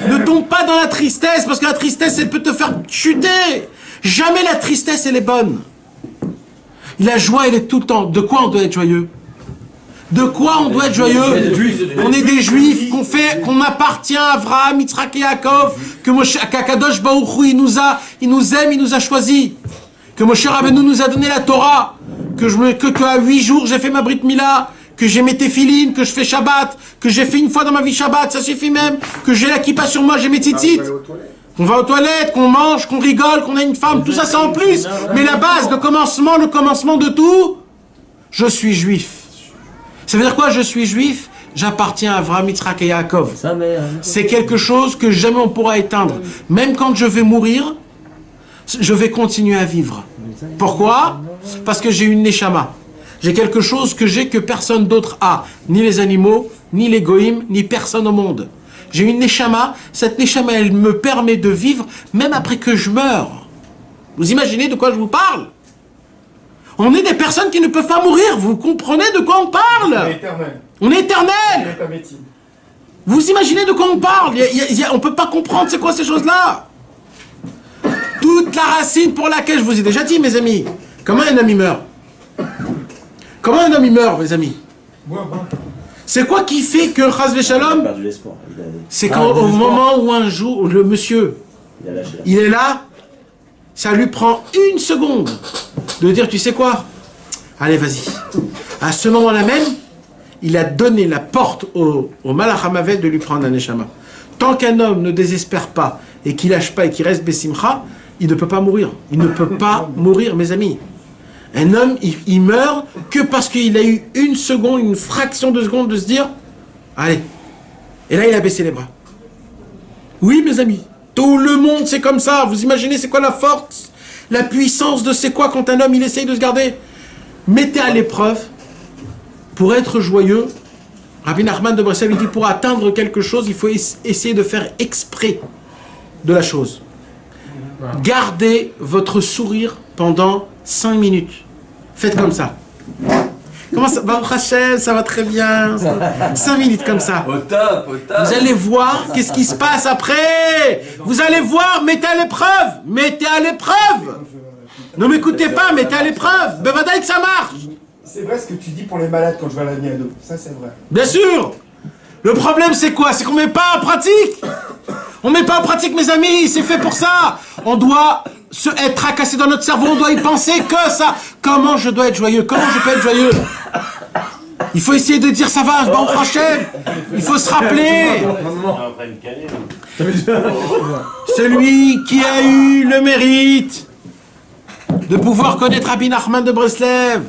ne tombe pas dans la tristesse, parce que la tristesse, elle peut te faire chuter. Jamais la tristesse, elle est bonne. La joie, elle est tout le temps. De quoi on doit être joyeux? De quoi on doit être joyeux? On est des juifs, qu'on appartient à Abraham, Yitzhak et Yaakov, que Kadosh Baruch Hu, il nous aime, il nous a choisis. Que Moshe Rabbeinu nous a donné la Torah, que à 8 jours j'ai fait ma Brit Mila, que j'ai mes téphilines, que je fais Shabbat, que j'ai fait une fois dans ma vie Shabbat, ça suffit même, que j'ai la kippa sur moi, j'ai mes tzitzit. Qu'on va aux toilettes, qu'on mange, qu'on rigole, qu'on a une femme, tout ça c'est en plus. Mais la base, le commencement de tout, je suis juif. Ça veut dire quoi, je suis juif? J'appartiens à Avraham, Yitzhak et Yaakov. C'est quelque chose que jamais on pourra éteindre. Même quand je vais mourir, je vais continuer à vivre. Pourquoi? Parce que j'ai une neshama. J'ai quelque chose que personne d'autre a. Ni les animaux, ni les goïms, ni personne au monde. J'ai une neshama. Cette neshama, elle me permet de vivre même après que je meure. Vous imaginez de quoi je vous parle? On est des personnes qui ne peuvent pas mourir. Vous comprenez de quoi on parle? On est éternel. On est éternel. Vous imaginez de quoi on parle? On ne peut pas comprendre c'est quoi ces choses-là. Toute la racine pour laquelle je vous ai déjà dit, mes amis. Comment un homme y meurt? Comment un homme y meurt, mes amis? C'est quoi qui fait que Chas v'Shalom? C'est qu'au moment où un jour, le monsieur, il est là, ça lui prend une seconde de dire, tu sais quoi? Allez, vas-y. À ce moment-là même, il a donné la porte au Malach HaMavet de lui prendre un Neshama. Tant qu'un homme ne désespère pas et qu'il lâche pas et qu'il reste Bessimcha, il ne peut pas mourir. Il ne peut pas mourir, mes amis. Un homme, il meurt que parce qu'il a eu une seconde, une fraction de seconde de se dire, allez. Et là, il a baissé les bras. Oui, mes amis. Tout le monde, c'est comme ça. Vous imaginez, c'est quoi la force? La puissance de c'est quoi quand un homme, il essaye de se garder? Mettez à l'épreuve, pour être joyeux, Rabbi Nachman de Breslev, il dit, pour atteindre quelque chose, il faut essayer de faire exprès de la chose. Gardez votre sourire pendant 5 minutes. Faites comme ça. Comment ça va, Rachel? Ça va très bien. 5 minutes comme ça. Au top, au top. Vous allez voir qu'est-ce qui se passe après. Vous allez voir, mettez à l'épreuve. Mettez à l'épreuve. Ne m'écoutez pas, mettez à l'épreuve. Bevadaï que ça marche. C'est vrai ce que tu dis pour les malades quand je vais à la Niado. Ça, c'est vrai. Bien sûr. Le problème, c'est quoi? C'est qu'on met pas en pratique. On met pas en pratique, mes amis. C'est fait pour ça. On doit être tracassé dans notre cerveau. On doit y penser que ça. Comment je dois être joyeux? Comment je peux être joyeux? Il faut essayer de dire ça va, bon Hachem. Il faut se rappeler. Celui qui a eu le mérite de pouvoir connaître Rabbi Nachman de Breslev,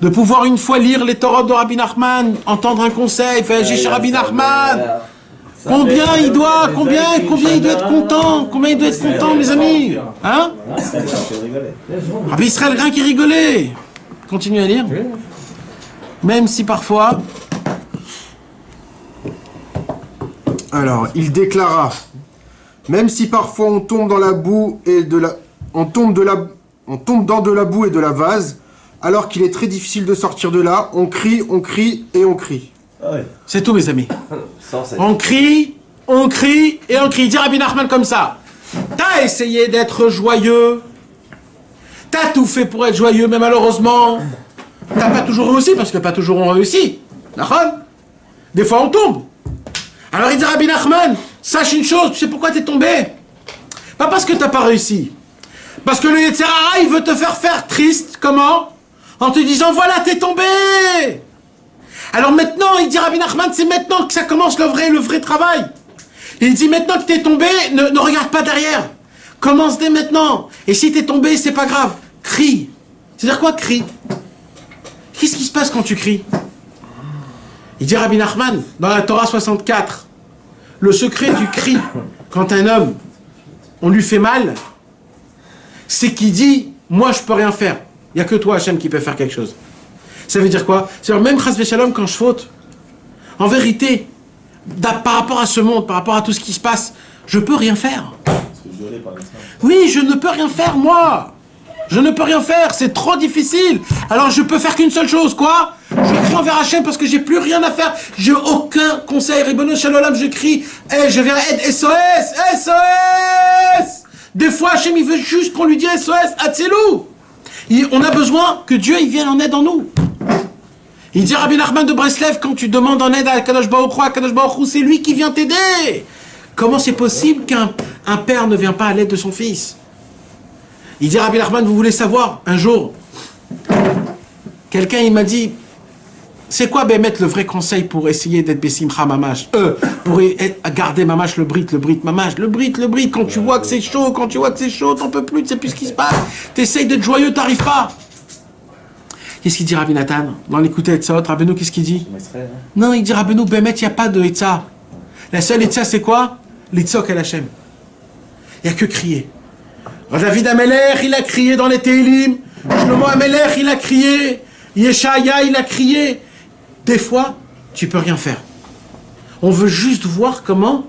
de pouvoir une fois lire les Torahs de Rabbi Nachman, entendre un conseil, faire agir chez Rabbi Nachman. Combien il doit être content, combien il doit être content, mes amis, hein? Rabbi Israël, rien qui rigolait. Continuez à lire. Même si parfois. Alors, il déclara, même si parfois on tombe dans la boue et on tombe dans de la boue et de la vase, alors qu'il est très difficile de sortir de là, on crie et on crie. C'est tout, mes amis. On crie et on crie. Dit Rabbi Nachman comme ça. T'as essayé d'être joyeux. T'as tout fait pour être joyeux, mais malheureusement, t'as pas toujours réussi, parce que pas toujours on réussit. D'accord? Des fois on tombe. Alors il dit Rabbi Nachman, sache une chose, tu sais pourquoi t'es tombé? Pas parce que t'as pas réussi. Parce que le Yetzer Hara, il veut te faire triste. Comment? En te disant, voilà, t'es tombé. Alors maintenant, il dit Rabbi Nachman, c'est maintenant que ça commence le vrai travail. Il dit, maintenant que t'es tombé, ne regarde pas derrière. Commence dès maintenant. Et si t'es tombé, c'est pas grave. Crie. C'est-à-dire quoi, crie? Qu'est-ce qui se passe quand tu cries? Il dit Rabbi Nachman, dans la Torah 64, le secret du cri, quand un homme, on lui fait mal, c'est qu'il dit, moi je peux rien faire. Il n'y a que toi, Hachem, qui peut faire quelque chose. Ça veut dire quoi? C'est-à-dire, même Chas Veshalom, quand je faute, en vérité, par rapport à ce monde, par rapport à tout ce qui se passe, je peux rien faire. Oui, je ne peux rien faire, moi. Je ne peux rien faire, c'est trop difficile. Alors je peux faire qu'une seule chose, quoi? Je crie envers Hachem parce que j'ai plus rien à faire. J'ai aucun conseil. Ribono Shalom, je crie. Je viens aide SOS, SOS. Des fois, Hachem, il veut juste qu'on lui dise SOS, Atzelou. On a besoin que Dieu, il vienne en aide en nous. Il dit Rabbi Nachman de Breslev, quand tu demandes en aide à Kadosh Baruch Hu, c'est lui qui vient t'aider. Comment c'est possible qu'un père ne vient pas à l'aide de son fils? Il dit Rabbi Nachman, vous voulez savoir, un jour, quelqu'un il m'a dit, c'est quoi Bémet le vrai conseil pour essayer d'être Bessimcha Mamash? Pour garder Mamash le Brit Mamash, le Brit, quand tu vois que c'est chaud, t'en peux plus, tu sais plus ce qui se passe, t'essayes d'être joyeux, t'arrives pas. Qu'est-ce qu'il dit Rabbi Nathan? Dans l'écouter Etzaot, Rabbeinu, qu'est-ce qu'il dit? Non, il dit Rabbeinu, Bémet, il n'y a pas de Etza. La seule Etza, c'est quoi? L'Etzok El Hashem. Il n'y a que crier. David Amelech, il a crié dans les Télim. Shlomo Amelech, il a crié. Yeshaya, il a crié. Des fois, tu peux rien faire. On veut juste voir comment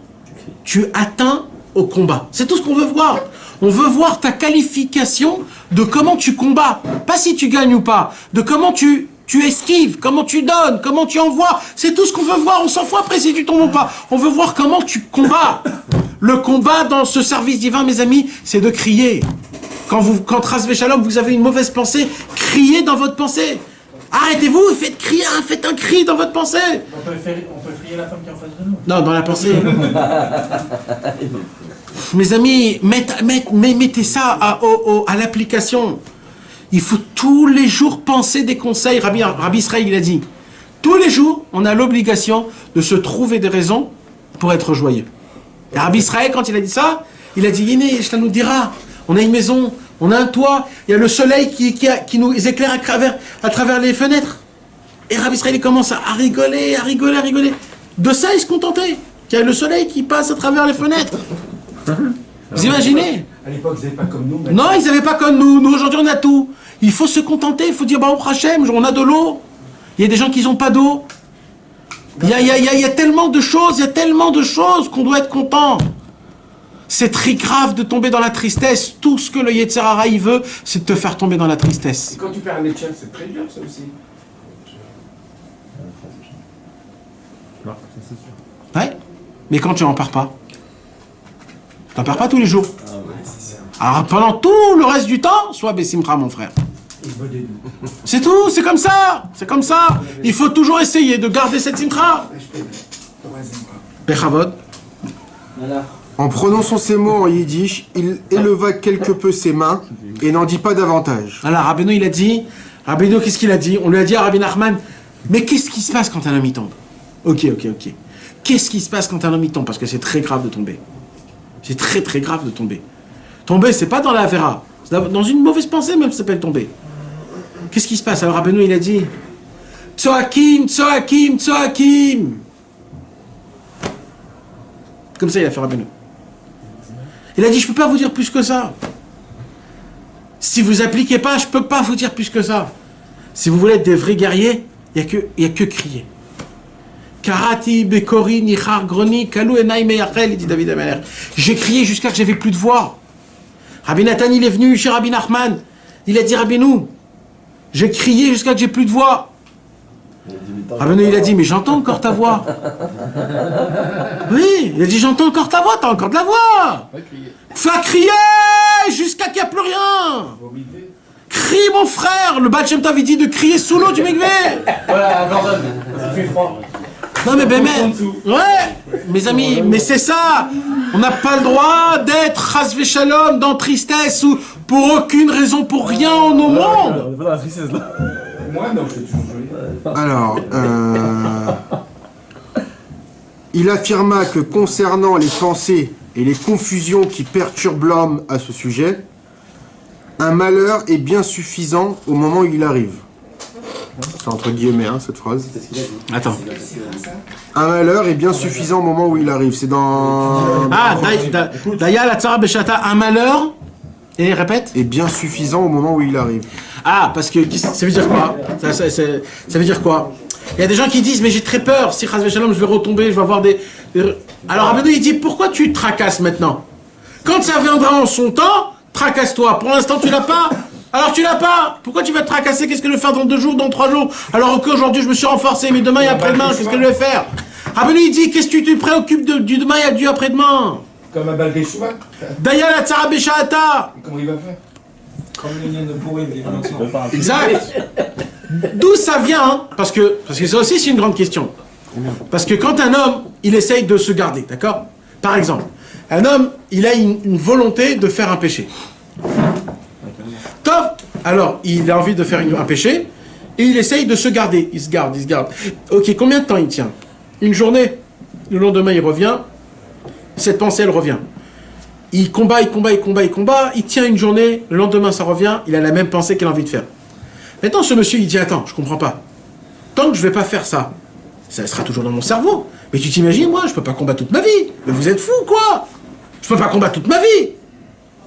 tu atteins au combat. C'est tout ce qu'on veut voir. On veut voir ta qualification de comment tu combats. Pas si tu gagnes ou pas. De comment tu esquives, comment tu donnes, comment tu envoies. C'est tout ce qu'on veut voir. On s'en fout après si tu tombes ou pas. On veut voir comment tu combats. Le combat dans ce service divin, mes amis, c'est de crier. Quand Ras Veshalom, vous avez une mauvaise pensée, criez dans votre pensée. Arrêtez-vous, faites un cri dans votre pensée. On peut crier la femme qui est en face de nous. Non, dans la pensée. Mes amis, mettez ça à l'application. Il faut tous les jours penser des conseils. Rabbi Israël, il a dit, tous les jours, on a l'obligation de se trouver des raisons pour être joyeux. Et Rabbi Israël, quand il a dit ça, il a dit, Yéné, je nous dira, on a une maison, on a un toit, il y a le soleil qui nous éclaire à travers les fenêtres. Et Rabbi Israël, il commence à rigoler. De ça, il se contentait, qu'il y a le soleil qui passe à travers les fenêtres. Vous imaginez? À l'époque, ils n'avaient pas comme nous. Non, ils n'avaient pas comme nous. Nous, aujourd'hui, on a tout. Il faut se contenter, il faut dire, Baruch Hashem, on a de l'eau. Il y a des gens qui n'ont pas d'eau. Il y a tellement de choses, qu'on doit être content. C'est très grave de tomber dans la tristesse. Tout ce que le Yetzer Hara il veut, c'est de te faire tomber dans la tristesse. Et quand tu perds un Etchel, c'est très dur ça aussi. Ouais. Mais quand tu n'en pars pas, t'en pars pas tous les jours. Alors pendant tout le reste du temps, sois Bessimcha, mon frère. C'est tout, c'est comme ça. C'est comme ça. Il faut toujours essayer de garder cette simcha. Bechavod. En prononçant ces mots en yiddish, il éleva quelque peu ses mains et n'en dit pas davantage. Alors Rabbeinu, il a dit, Rabbeinu, qu'est-ce qu'il a dit? On lui a dit à Rabbi Nachman, mais qu'est-ce qui se passe quand un homme y tombe? Ok. Qu'est-ce qui se passe quand un homme y tombe? Parce que c'est très grave de tomber. C'est très très grave de tomber. Tomber, c'est pas dans la vera. Dans une mauvaise pensée même, ça s'appelle tomber. Qu'est-ce qui se passe? Alors Rabbeinu, il a dit, Tzoakim. Comme ça, il a fait Rabbeinu. Il a dit, je peux pas vous dire plus que ça. Si vous appliquez pas, je peux pas vous dire plus que ça. Si vous voulez être des vrais guerriers, il y a que crier. Karati, Bekori, Nichar, Groni, Kalou, Enai, Meyachel, dit David Ameler. J'ai crié jusqu'à que j'avais plus de voix. Rabbi Nathan, il est venu chez Rabbi Nachman. Il a dit, Rabbeinu, j'ai crié jusqu'à que j'ai plus de voix. Rabbeinu, il a dit, mais j'entends encore ta voix. Oui, il a dit, j'entends encore ta voix, t'as encore de la voix. Fais crier jusqu'à qu'il n'y a plus rien. Crie, mon frère. Le Baal Shem Tov, il dit de crier sous l'eau du Mikvé. Voilà, Gordon, il fait froid. Non mais ouais, mes amis, mais c'est ça. On n'a pas le droit d'être chas v'shalom dans tristesse ou pour aucune raison, pour rien au monde. Moi non, je suis toujours joli. Alors, il affirma que concernant les pensées et les confusions qui perturbent l'homme à ce sujet, un malheur est bien suffisant au moment où il arrive. C'est entre guillemets, hein, cette phrase. Attends. Un malheur est bien suffisant au moment où il arrive. C'est dans... Ah, Daya la Tzara Beshata, un malheur, et répète. Est bien suffisant au moment où il arrive. Ah, parce que ça veut dire quoi? Ça veut dire quoi? Il y a des gens qui disent, mais j'ai très peur, si Chaz Veshalom, je vais retomber, je vais avoir des... Alors Rabbeinu, il dit, pourquoi tu te tracasses maintenant? Quand ça viendra en son temps, tracasse-toi. Pour l'instant, tu l'as pas. Alors tu l'as pas. Pourquoi tu vas te tracasser? Qu'est-ce que je vais faire dans 2 jours, dans 3 jours? Alors qu'aujourd'hui je me suis renforcé, mais demain et après-demain, qu'est-ce que je vais faire? Rabbeinu il dit, qu'est-ce que tu te préoccupes du demain et du après-demain? Comme un bal Beshuva. Daya la Tzara Beshata. Comment il va faire? Comme une union de pourri, Exact. D'où ça vient, hein? Parce que ça aussi c'est une grande question. Parce que quand un homme, il essaye de se garder, d'accord? Par exemple, un homme, il a une volonté de faire un péché. Top. Alors, il a envie de faire un péché, et il essaye de se garder. Il se garde. Ok, combien de temps il tient? Une journée. Le lendemain, il revient. Cette pensée, elle revient. Il combat, il tient une journée, le lendemain, ça revient, il a la même pensée qu'il a envie de faire. Maintenant, ce monsieur, il dit, attends, je comprends pas. Tant que je vais pas faire ça, ça sera toujours dans mon cerveau. Mais tu t'imagines, moi, je peux pas combattre toute ma vie. Mais vous êtes fous, quoi? Je peux pas combattre toute ma vie.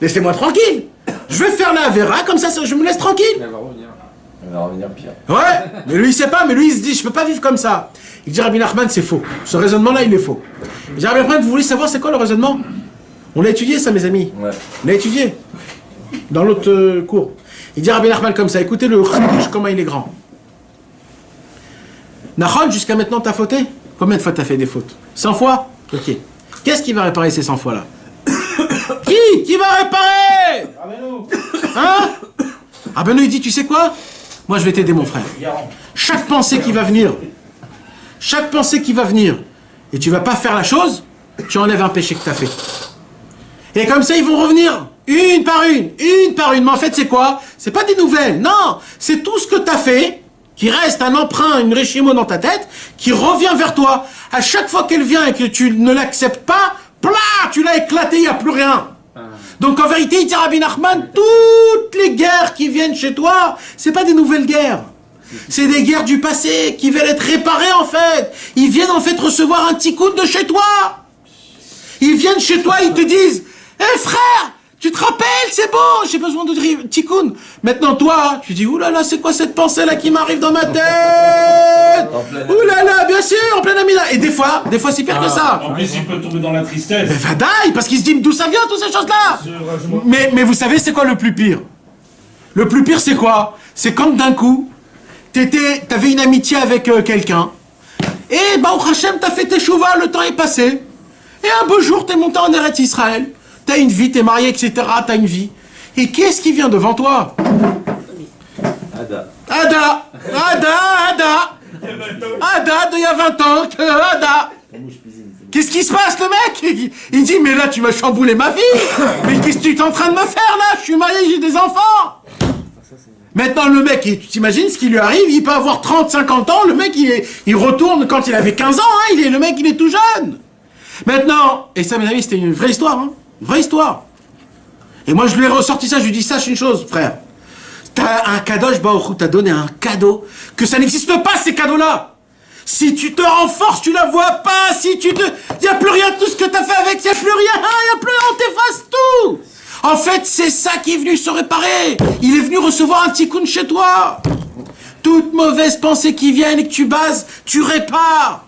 Laissez-moi tranquille. Je vais faire la Avera, comme ça, je me laisse tranquille. Elle va revenir pire. Ouais, mais lui, il sait pas, mais lui, il se dit, je peux pas vivre comme ça. Il dit, Rabbi Nachman, c'est faux. Ce raisonnement-là, il est faux. Il dit, Rabbi Nachman, vous voulez savoir c'est quoi le raisonnement? On l'a étudié, ça, mes amis. Ouais. On l'a étudié. Dans l'autre cours. Il dit, Rabbi Nachman, comme ça, écoutez le Chiddush, comment il est grand. Nachon, jusqu'à maintenant, t'as fauté? Combien de fois t'as fait des fautes? 100 fois? Ok. Qu'est-ce qui va réparer ces 100 fois-là? Qui va réparer? Hein? Rabbeinu, il dit, tu sais quoi? Moi, je vais t'aider, mon frère. Chaque pensée qui va venir, et tu vas pas faire la chose, tu enlèves un péché que tu as fait. Et comme ça, ils vont revenir, une par une. Mais en fait, c'est quoi? C'est pas des nouvelles, non. C'est tout ce que tu as fait, qui reste un emprunt, une réchimo dans ta tête, qui revient vers toi. À chaque fois qu'elle vient et que tu ne l'acceptes pas, plah, tu l'as éclaté, il n'y a plus rien. Donc en vérité, il dit Rabbi Nachman, toutes les guerres qui viennent chez toi, c'est pas des nouvelles guerres. C'est des guerres du passé qui veulent être réparées en fait. Ils viennent en fait recevoir un tikkun de chez toi. Ils viennent chez toi, ils te disent, hé frère, tu te rappelles, c'est bon, j'ai besoin de tikkun. Maintenant toi, tu dis, oulala, c'est quoi cette pensée là qui m'arrive dans ma tête? Oulala, bien sûr, en plein amida. Et des fois c'est pire que ça. En plus, il peut tomber dans la tristesse. Mais vadaï, parce qu'il se dit d'où ça vient, toutes ces choses-là. Mais vous savez, c'est quoi le plus pire? Le plus pire, c'est quoi? C'est quand d'un coup, t'avais une amitié avec quelqu'un, et bah, au Hachem, t'as fait tes chouvas, le temps est passé, et un beau jour, t'es monté en Eretz Israël, t'as une vie, t'es marié, etc., t'as une vie, et qu'est-ce qui vient devant toi? Ada, d'il y a 20 ans, Ada. Qu'est-ce qui se passe, le mec? Il dit, mais là, tu m'as chamboulé ma vie. Mais qu'est-ce que tu es en train de me faire, là? Je suis marié, j'ai des enfants. Maintenant, le mec, tu t'imagines ce qui lui arrive? Il peut avoir 30, 50 ans, le mec, il retourne quand il avait 15 ans, hein, le mec, il est tout jeune. Maintenant, et ça, mes amis, c'était une vraie histoire, hein, vraie histoire. Et moi, je lui ai ressorti ça, je lui ai dit, sache une chose, frère. T'as un cadeau, t'as donné un cadeau, que ça n'existe pas, ces cadeaux-là. Si tu te renforces, tu la vois pas. Si tu te... Y a plus rien, tout ce que t'as fait avec, y a plus rien, y a plus, on t'efface tout. En fait, c'est ça qui est venu se réparer. Il est venu recevoir un tikkun chez toi. Toute mauvaise pensée qui vient et que tu bases, tu répares.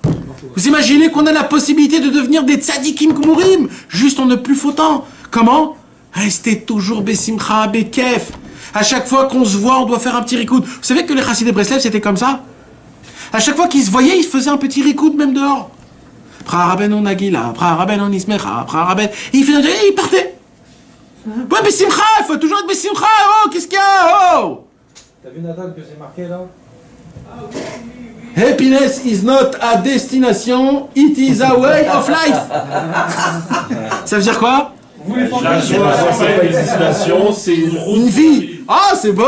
Vous imaginez qu'on a la possibilité de devenir des tzadikim kumurim, juste en ne plus fautant. Comment? Rester toujours besimcha, bekef. À chaque fois qu'on se voit, on doit faire un petit rikoud. Vous savez que les chassidés Breslev, c'était comme ça? À chaque fois qu'ils se voyaient, ils faisaient un petit rikoud même dehors. Praraben on Nagila, Praraben on Ismecha, Praraben... Et ils partaient. Ouais, Bessimcha, il faut toujours être Bessimcha, oh, qu'est-ce qu'il y a, oh? T'as vu Nathan que j'ai marqué là? Happiness is not a destination, it is a way of life. Ça veut dire quoi? Vous les c'est pas une destination, c'est une vie. Ah, c'est beau!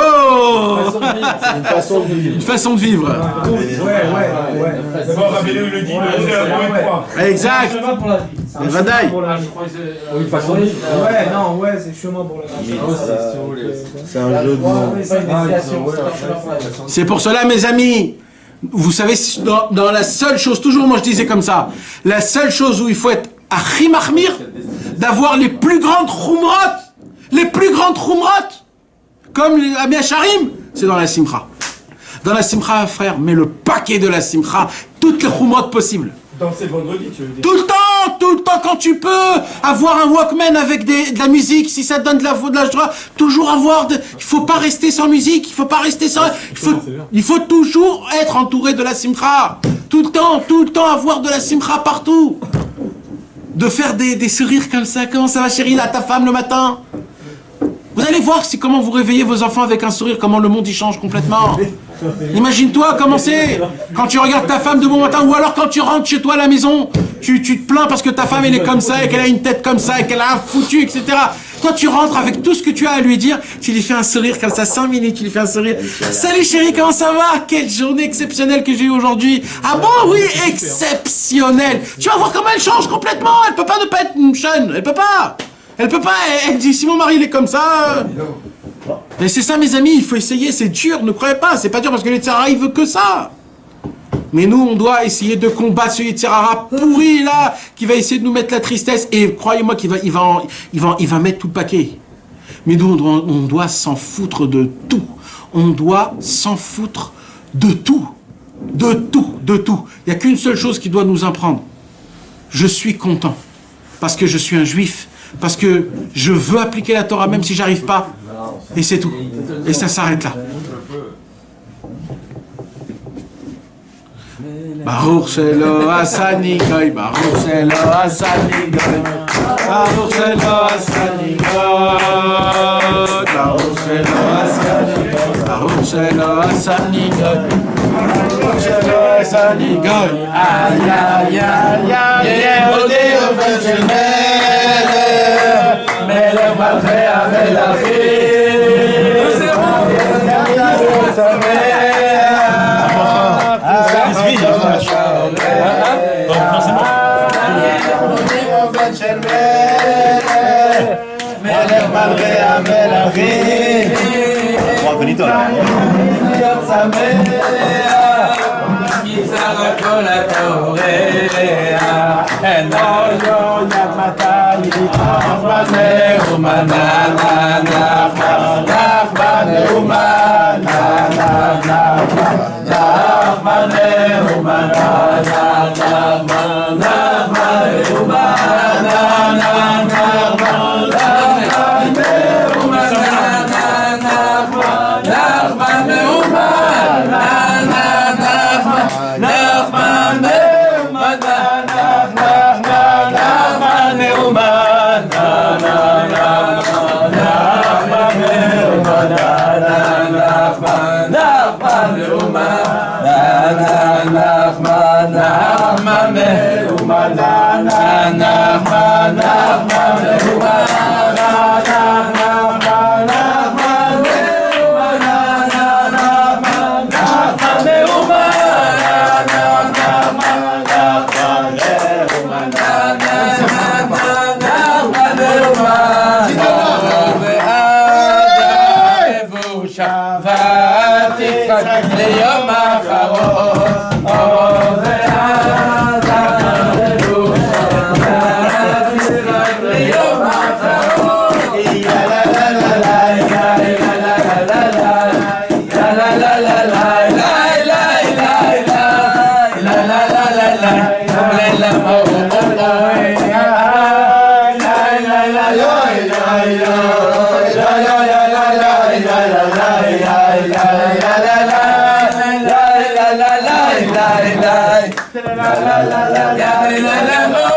C'est une façon de vivre. Une façon de vivre. Ouais. D'abord, Rabbeinu le dit, c'est un bon point. Exact. C'est un chemin pour la vie. C'est un chemin pour la vie. Une façon de vivre. Ouais, non, ouais, c'est chemin pour la vie. C'est un jeu de mots. C'est pour cela, mes amis, vous savez, dans la seule chose, toujours moi je disais comme ça, la seule chose où il faut être achim achmir, d'avoir les plus grandes chumrot, comme les Amiacharim, c'est dans la simcha. Dans la simcha, frère, mets le paquet de la simcha, toutes les chumrot possibles. Dans ces vendredis, tu veux dire? Tout le temps, quand tu peux avoir un Walkman avec de la musique, si ça te donne de la joie, toujours avoir il faut pas rester sans musique, il faut pas rester sans... Il faut toujours être entouré de la simcha. Tout le temps avoir de la simcha partout. De faire des sourires comme ça. Comment ça va, chérie, à ta femme le matin? Vous allez voir comment vous réveillez vos enfants avec un sourire, comment le monde y change complètement. Imagine-toi comment c'est quand tu regardes ta femme de bon matin, ou alors quand tu rentres chez toi à la maison, tu te plains parce que ta femme elle est comme ça, et qu'elle a une tête comme ça, et qu'elle a un foutu, etc. Toi tu rentres avec tout ce que tu as à lui dire, tu lui fais un sourire comme ça, 5 minutes, tu lui fais un sourire. Salut chérie, comment ça va? Quelle journée exceptionnelle que j'ai eue aujourd'hui. Ah bon, oui, exceptionnelle. Tu vas voir comment elle change complètement, elle peut pas ne pas être une chaîne, elle peut pas, elle dit si mon mari il est comme ça... Mais c'est ça mes amis, il faut essayer, c'est dur, ne croyez pas, c'est pas dur parce que le Yetzirara il veut que ça. Mais nous on doit essayer de combattre ce Yetzirara pourri là, qui va essayer de nous mettre la tristesse, et croyez-moi qu'il va mettre tout le paquet. Mais nous on doit s'en foutre de tout, on doit s'en foutre de tout, de tout. Il n'y a qu'une seule chose qui doit nous imprendre. Je suis content, parce que je suis un juif, parce que je veux appliquer la Torah même si j'arrive pas. Et c'est tout. Et ça s'arrête là. Baruch Shelo Asani Goy, Baruch Shelo Asani Goy, Baruch Shelo Asani Goy, Baruch Shelo Asani Goy, Baruch Shelo Asani Goy, Baruch Shelo Asani Goy. Ay ay ay ay, Yehudeu ben shel Melech, Melech malchei hamelachim. Nachman ליום האחרון, ליום האחרון, la la la la